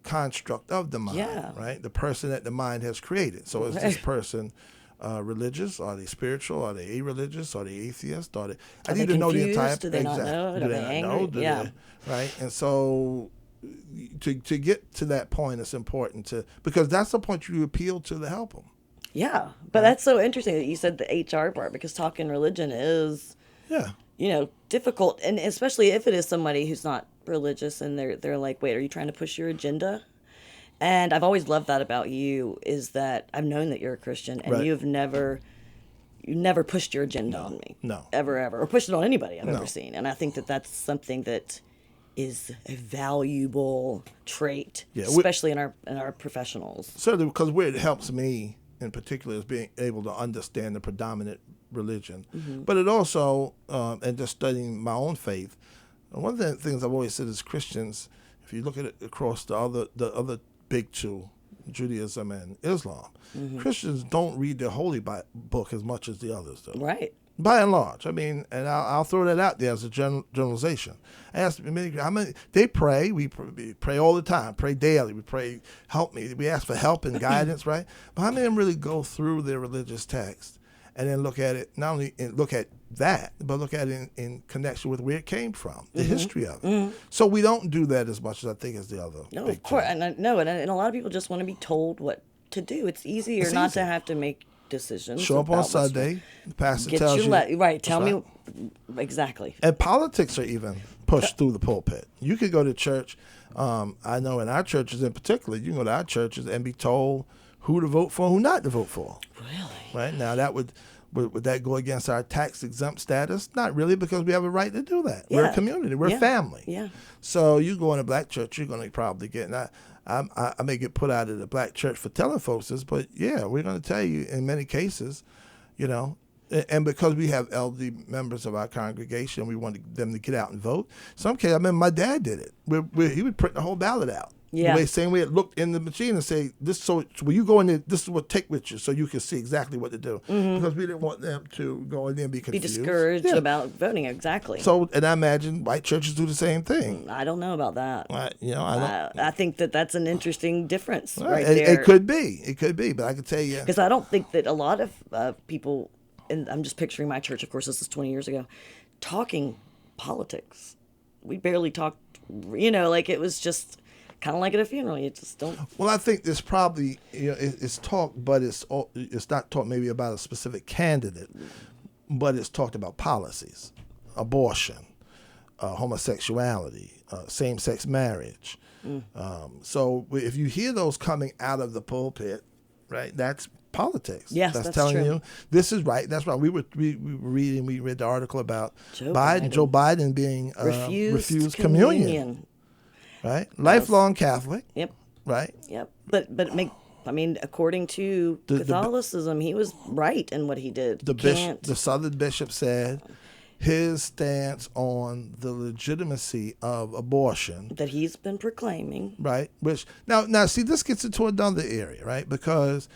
construct of the mind, right? The person that the mind has created. So is this person religious? Are they spiritual? Are they irreligious? Are they atheist? I need to know the entire. Do they not know? Do they angry? Right. And so to get to that point, it's important because that's the point you appeal to help them. Yeah, but that's so interesting that you said the HR part, because talking religion is, difficult, and especially if it is somebody who's not religious and they're like, wait, are you trying to push your agenda? And I've always loved that about you, is that I've known that you're a Christian, and you've never pushed your agenda on me, ever, or pushed it on anybody I've ever seen. And I think that that's something that is a valuable trait, especially in our professionals. Certainly, because where it helps me in particular is being able to understand the predominant religion. Mm-hmm. But it also, and just studying my own faith, one of the things I've always said is Christians, if you look at it across the other big two, Judaism and Islam, Christians don't read the Holy Book as much as the others do. Right. By and large, I mean, and I'll throw that out there as a generalization. I asked many, how many they pray. We pray all the time, pray daily. We pray, help me. We ask for help and guidance, right? But how many of them really go through their religious text and then look at it, not only look at that, but look at it in connection with where it came from, the history of it. Mm-hmm. So we don't do that as much as I think as the other. No, of course, and a lot of people just want to be told what to do. It's easier not to have to make decisions. Show up on Sunday, the pastor tells you. Right, tell me exactly. And politics are even pushed through the pulpit. You could go to church. I know in our churches in particular, you can go to our churches and be told who to vote for, who not to vote for. Really? Right? Now, that would that go against our tax-exempt status? Not really, because we have a right to do that. Yeah. We're a community. We're a family. Yeah. So you go in a black church, you're going to probably get... I may get put out of the black church for telling folks this, but we're going to tell you in many cases, and because we have elderly members of our congregation, we want them to get out and vote. Some cases, I remember my dad did it. He would print the whole ballot out. Yeah. The same way it looked in the machine and say, "This." So when you go in there, this is what take with you, so you can see exactly what to do. Mm-hmm. Because we didn't want them to go in there and be confused, be discouraged about voting. Exactly. So, and I imagine white churches do the same thing. I don't know about that. I don't. I think that's an interesting difference right there. It could be, but I can tell you because I don't think that a lot of people, and I'm just picturing my church. Of course, this is 20 years ago, talking politics. We barely talked. Like it was just. Kind of like at a funeral, you just don't. Well, I think there's probably it's talked, but it's not talked maybe about a specific candidate, but it's talked about policies, abortion, homosexuality, same-sex marriage. So if you hear those coming out of the pulpit, right, that's politics. Yes, that's telling true. You this is right. That's right. We read the article about Joe Biden being refused communion. Right? Lifelong Catholic. Yep. Right? Yep. But according to Catholicism, he was right in what he did. The Southern bishop said his stance on the legitimacy of abortion that he's been proclaiming. Right. Which now see, this gets into another area, right? Because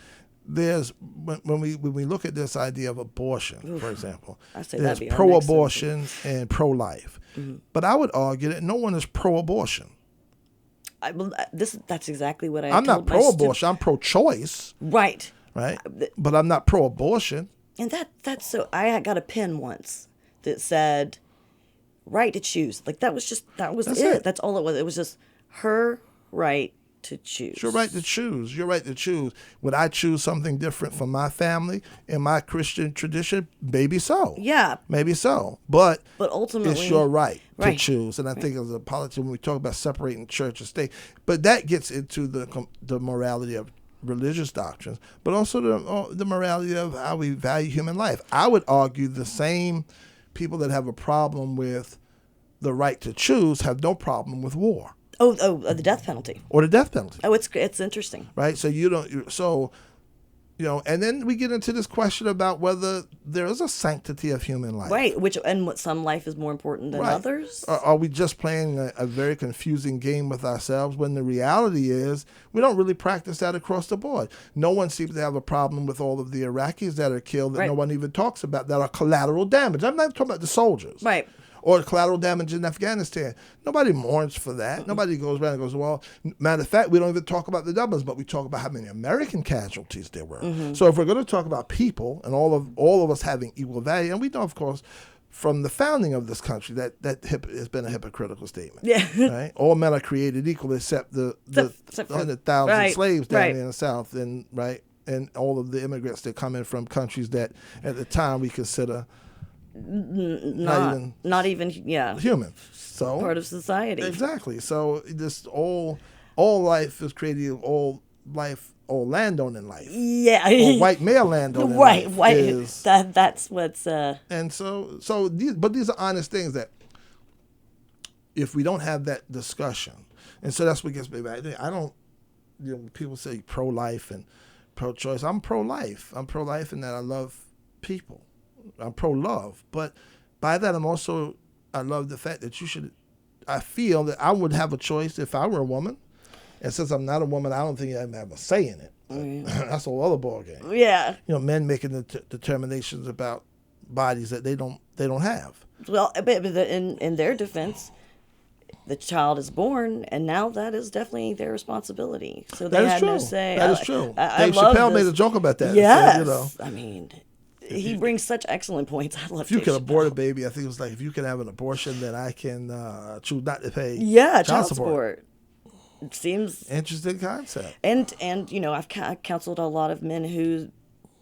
there's when we look at this idea of abortion, for example, there's pro-abortion and pro-life. Mm-hmm. But I would argue that no one is pro-abortion. That's exactly what I'm not pro-abortion. I'm pro-choice. Right. Right. But I'm not pro-abortion. And that's so. I got a pen once that said right to choose. Like that's it. That's all it was. It was just her right to choose. It's your right to choose. Your right to choose. Would I choose something different from my family and my Christian tradition? Maybe so. Yeah. Maybe so. But ultimately, it's your right to choose. And I think as a politician, when we talk about separating church and state, but that gets into the morality of religious doctrines, but also the morality of how we value human life. I would argue the same people that have a problem with the right to choose have no problem with war. The death penalty. Or the death penalty. Oh, it's interesting. Right? And then we get into this question about whether there is a sanctity of human life. Right, what some life is more important than others. Are we just playing a very confusing game with ourselves when the reality is we don't really practice that across the board? No one seems to have a problem with all of the Iraqis that are killed that no one even talks about, that are collateral damage. I'm not talking about the soldiers. Right. Or the collateral damage in Afghanistan. Nobody mourns for that. Mm-hmm. Nobody goes around and goes, well, matter of fact, we don't even talk about the numbers, but we talk about how many American casualties there were. Mm-hmm. So if we're going to talk about people and all of us having equal value, and we know, of course, from the founding of this country that has been a hypocritical statement. Yeah. Right? All men are created equal except the 100,000 slaves down there in the South, and all of the immigrants that come in from countries that at the time we consider not even human. So part of society. Exactly. So this all life is created, all landowning life. Yeah. Or white male landowning life. White. That's what's And but these are honest things that if we don't have that discussion, and so that's what gets me back. I don't, people say pro-life and pro-choice. I'm pro-life. I'm pro-life in that I love people. I'm pro-love, but by that I love the fact that I feel that I would have a choice if I were a woman, and since I'm not a woman, I don't think I have a say in it. Mm-hmm. That's a whole other ballgame. Yeah. Men making the determinations about bodies that they don't have. Well, but in their defense, the child is born, and now that is definitely their responsibility. So they had no say. That is true. Dave Chappelle made a joke about that. Yes. I mean, he brings such excellent points. I love. If you can abort a baby, I think it was like, if you can have an abortion, then I can choose not to pay. Child support. It seems interesting concept. And I've counseled a lot of men whose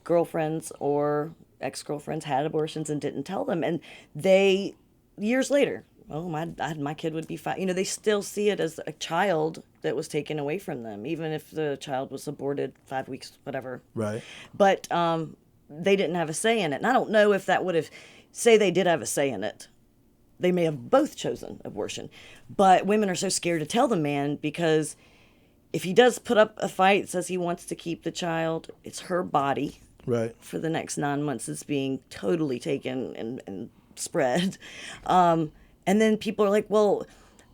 girlfriends or ex-girlfriends had abortions and didn't tell them, and they years later, my kid would be fine. They still see it as a child that was taken away from them, even if the child was aborted 5 weeks, whatever. Right. But they didn't have a say in it. And I don't know if that would have, say they did have a say in it. They may have both chosen abortion. But women are so scared to tell the man, because if he does put up a fight, says he wants to keep the child, it's her body. Right. For the next 9 months, it's being totally taken and spread. And then people are like, well,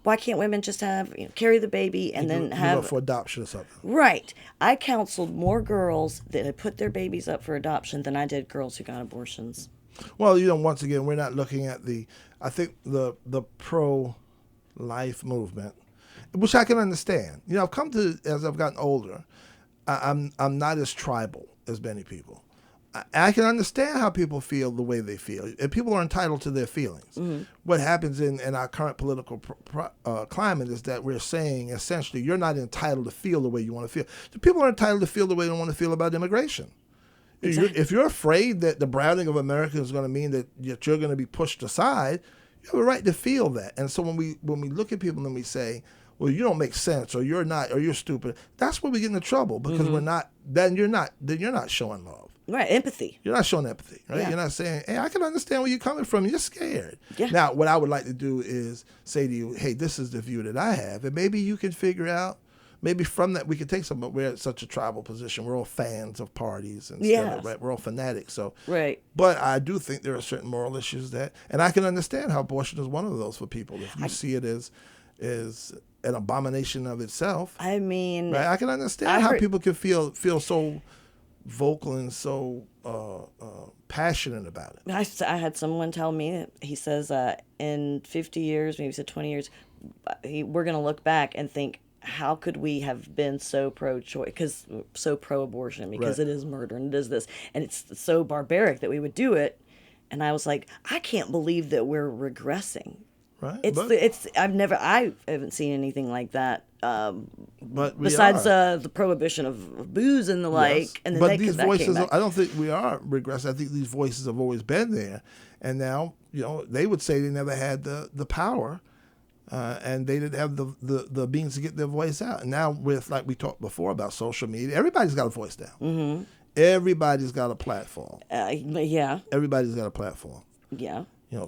why can't women just have, carry the baby and then have... for adoption or something. Right. I counseled more girls that had put their babies up for adoption than I did girls who got abortions. Well, once again, we're not looking at I think the pro-life movement, which I can understand. I've come to, as I've gotten older, I'm not as tribal as many people. I can understand how people feel the way they feel, and people are entitled to their feelings. Mm-hmm. What happens in our current political climate is that we're saying, essentially, you're not entitled to feel the way you want to feel. The people are entitled to feel the way they want to feel about immigration. Exactly. If you're afraid that the browning of America is going to mean that you're going to be pushed aside, you have a right to feel that. And so when we look at people and we say, well, you don't make sense, or you're not, or you're stupid. That's where we get into trouble because we're not. Then you're not showing love. Right, empathy. You're not showing empathy, right? Yeah. You're not saying, hey, I can understand where you're coming from. You're scared. Yeah. Now, what I would like to do is say to you, hey, this is the view that I have, and maybe you can figure out. Maybe from that we could take some, but we're at such a tribal position. We're all fans of parties and stuff, right? We're all fanatics. So, right. But I do think there are certain moral issues and I can understand how abortion is one of those for people. If you see it as an abomination of itself. I mean, right? I can understand how people can feel so vocal and so passionate about it. I had someone tell me, he says, in 50 years, maybe he said 20 years, we're going to look back and think, how could we have been so pro-choice, so pro-abortion, because it is murder and it is this, and it's so barbaric that we would do it. And I was like, I can't believe that we're regressing. Right. I haven't seen anything like that. But besides the prohibition of booze and the like, and then these voices, I don't think we are regressing. I think these voices have always been there, and now they would say they never had the power. And they didn't have the means to get their voice out. And now with, like we talked before about social media, everybody's got a voice now. Mm-hmm. Everybody's got a platform. Yeah. Everybody's got a platform. Yeah.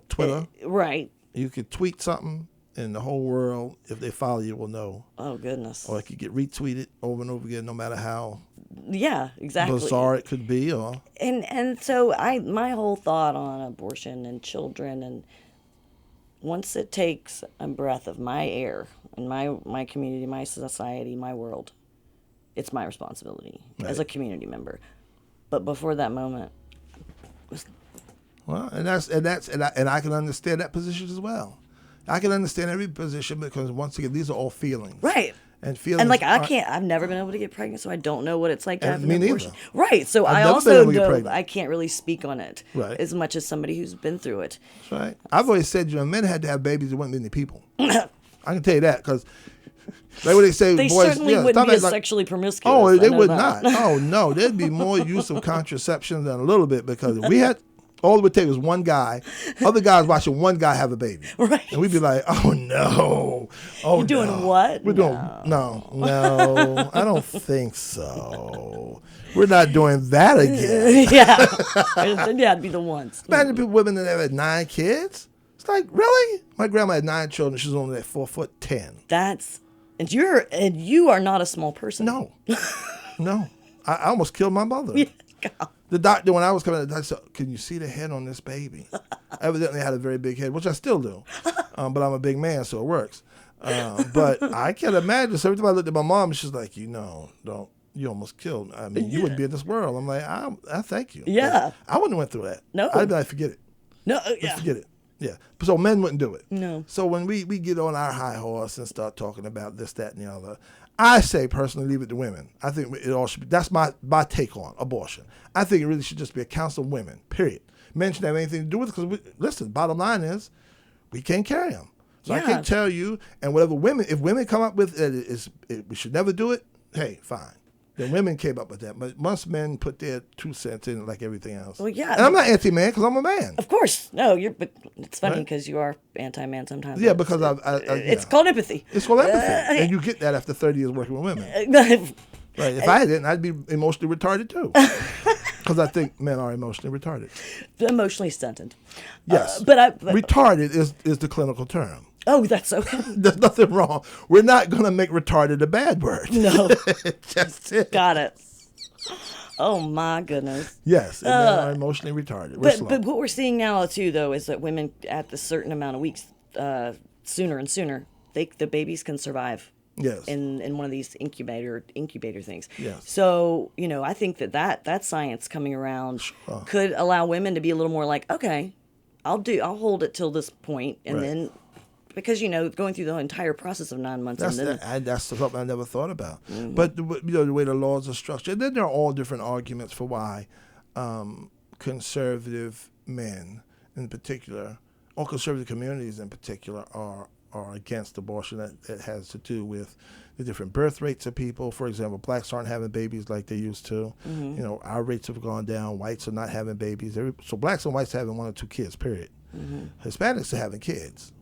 Twitter. Right. You could tweet something, and the whole world, if they follow you, will know. Oh, goodness. Or it could get retweeted over and over again, no matter how exactly bizarre it could be. And so my whole thought on abortion and children, and once it takes a breath of my air in my community, my society, my world, it's my responsibility as a community member. But before that moment, and I can understand that position as well. I can understand every position because once again, these are all feelings, right? And feelings. And I've never been able to get pregnant, so I don't know what it's like to have an abortion. Neither. Right. So I also know I can't really speak on it as much as somebody who's been through it. That's right. I've always said, men had to have babies. There weren't many people. I can tell you that because, like what they say, they boys certainly wouldn't be as sexually promiscuous. Oh, they would not. Oh no, there'd be more use of contraception than a little bit because we had. All it would take was one guy. Other guys watching one guy have a baby. Right. And we'd be like, oh, no. Oh, you're doing what? We're doing, no, I don't think so. We're not doing that again. Yeah, it'd be the ones. Imagine women that have had 9 kids. It's like, really? My grandma had 9 children. She's only at 4'10". And you are not a small person. No. I almost killed my mother. Yeah, God. The doctor, when I was coming, I said, can you see the head on this baby? I evidently had a very big head, which I still do. But I'm a big man, so it works. But I can't imagine. So every time I looked at my mom, she's like, you almost killed me. I mean, you wouldn't be in this world. I'm like, I thank you. Yeah. I wouldn't have went through that. No. I'd be like, forget it. No, Forget it. Yeah. So men wouldn't do it. No. So when we get on our high horse and start talking about this, that, and the other, I say personally leave it to women. I think it all should be. That's my take on abortion. I think it really should just be a council of women, period. Men shouldn't have anything to do with it because, listen, bottom line is we can't carry them. So I can't tell you, and whatever if women come up with we should never do it, hey, fine. Then women came up with that. But once men put their 2 cents in it like everything else. Well, yeah. And I'm not anti-man because I'm a man. Of course. No, but it's funny because you are anti-man sometimes. Yeah, because it's called empathy. It's called empathy. And you get that after 30 years working with women. Right. If I didn't, I'd be emotionally retarded too. Because I think men are emotionally retarded. Emotionally stunted. Yes. But retarded is the clinical term. Oh, that's okay. There's nothing wrong. We're not going to make retarded a bad word. No. Just it. Got it. Oh, my goodness. Yes, and men are emotionally retarded. But what we're seeing now, too, though, is that women at a certain amount of weeks, sooner and sooner, the babies can survive. Yes. In one of these incubator things. Yes. So, I think that science coming around could allow women to be a little more like, okay, I'll hold it till this point, and then because going through the entire process of 9 months. That's something I never thought about. Mm-hmm. But the way the laws are structured, then there are all different arguments for why conservative men in particular, or conservative communities in particular, are against abortion. That has to do with the different birth rates of people. For example, blacks aren't having babies like they used to. Mm-hmm. Our rates have gone down. Whites are not having babies. So blacks and whites are having 1 or 2 kids, period. Mm-hmm. Hispanics are having kids.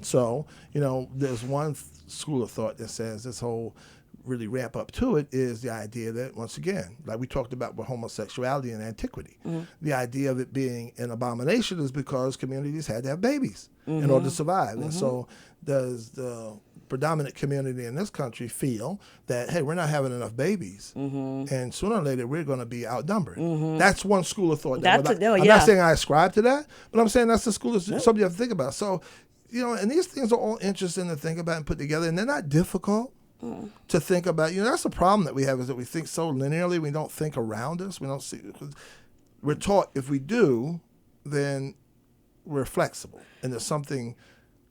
So, there's one school of thought that says this whole really ramp up to it is the idea that, once again, like we talked about with homosexuality in antiquity, the idea of it being an abomination is because communities had to have babies in order to survive. And so does the predominant community in this country feel that, hey, we're not having enough babies, and sooner or later we're going to be outnumbered. That's one school of thought. I'm not saying I ascribe to that, but I'm saying that's the school of something you have to think about. So, and these things are all interesting to think about and put together, and they're not difficult to think about. That's the problem that we have, is that we think so linearly. We don't think around us. We don't see. We're taught if we do, then we're flexible, and there's something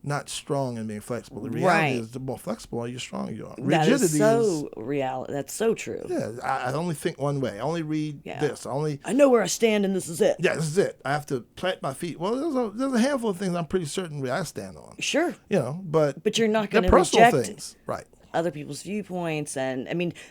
not strong in being flexible. The reality is, the more flexible you, the stronger you are. Rigidity is so real. That's so true. Yeah, I only think one way. I only read this. I know where I stand, and this is it. Yeah, this is it. I have to plant my feet. Well, there's a handful of things I'm pretty certain where I stand on. Sure. But you're not going to reject things, right? Other people's viewpoints, and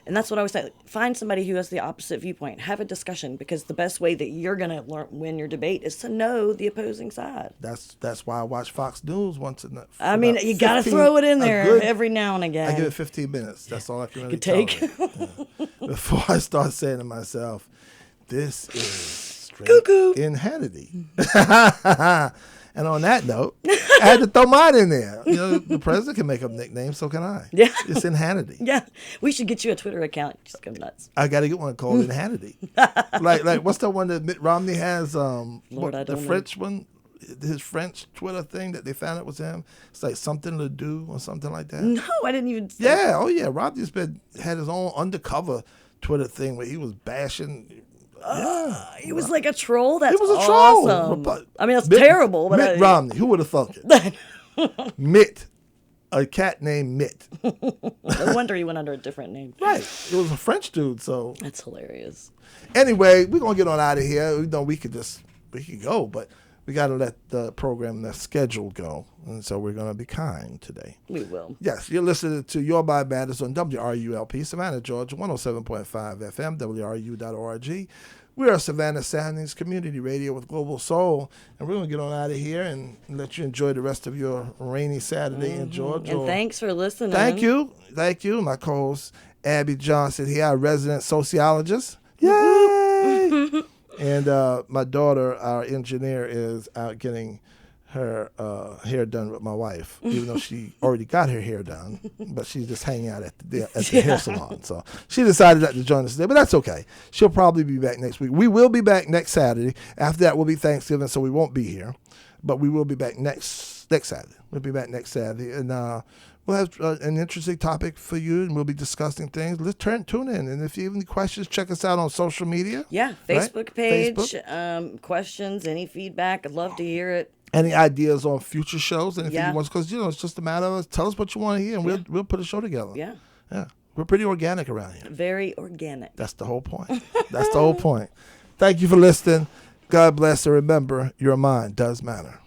that's what I always say. Find somebody who has the opposite viewpoint. Have a discussion, because the best way that you're going to win your debate is to know the opposing side. That's why I watch Fox News once in you got to throw it in there every now and again. I give it 15 minutes. That's all I can really take. Before I start saying to myself, this is straight in Hannity. And on that note, I had to throw mine in there. The president can make up nicknames, so can I. Yeah. It's in Hannity. Yeah. We should get you a Twitter account. Just go nuts. I got to get one called in Hannity. like what's the one that Mitt Romney has? The French one? His French Twitter thing that they found out was him. It's like something to do or something like that. No, I didn't even say Yeah. Oh, yeah. Romney's had his own undercover Twitter thing where he was bashing... he was like a troll. That's he was a awesome. Troll. That's terrible. But Mitt Romney. Who would have thought it? Mitt. A cat named Mitt. No wonder he went under a different name. Right. It was a French dude, so. That's hilarious. Anyway, we're going to get on out of here. We could go, but we got to let the program, the schedule go. And so we're going to be kind today. We will. Yes, you're listening to Your Mind Matters on WRULP, Savannah, Georgia, 107.5 FM, WRU.org. We are Savannah Soundings Community Radio with Global Soul, and we're going to get on out of here and let you enjoy the rest of your rainy Saturday in Georgia. And thanks for listening. Thank you. My co-host, Abby Johnson here, our resident sociologist. Yay! And my daughter, our engineer, is out getting her hair done with my wife, even though she already got her hair done, but she's just hanging out at the hair salon. So she decided not to join us today, but that's okay. She'll probably be back next week. We will be back next Saturday. After that will be Thanksgiving, so we won't be here, but we will be back next Saturday. We'll be back next Saturday, and we'll have an interesting topic for you, and we'll be discussing things. Let's tune in, and if you have any questions, check us out on social media. Yeah, Facebook page, questions, any feedback. I'd love to hear it. Any ideas on future shows? Anything you want? Because it's just a matter of tell us what you want to hear, and we'll put a show together. Yeah. We're pretty organic around here. Very organic. That's the whole point. That's the whole point. Thank you for listening. God bless, and remember, your mind does matter.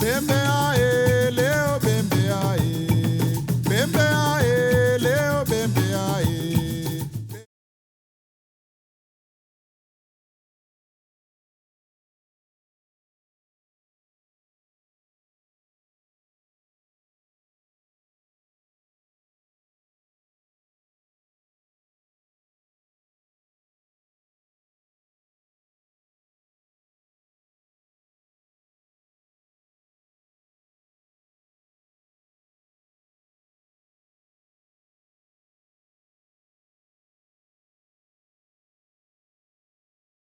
Bembe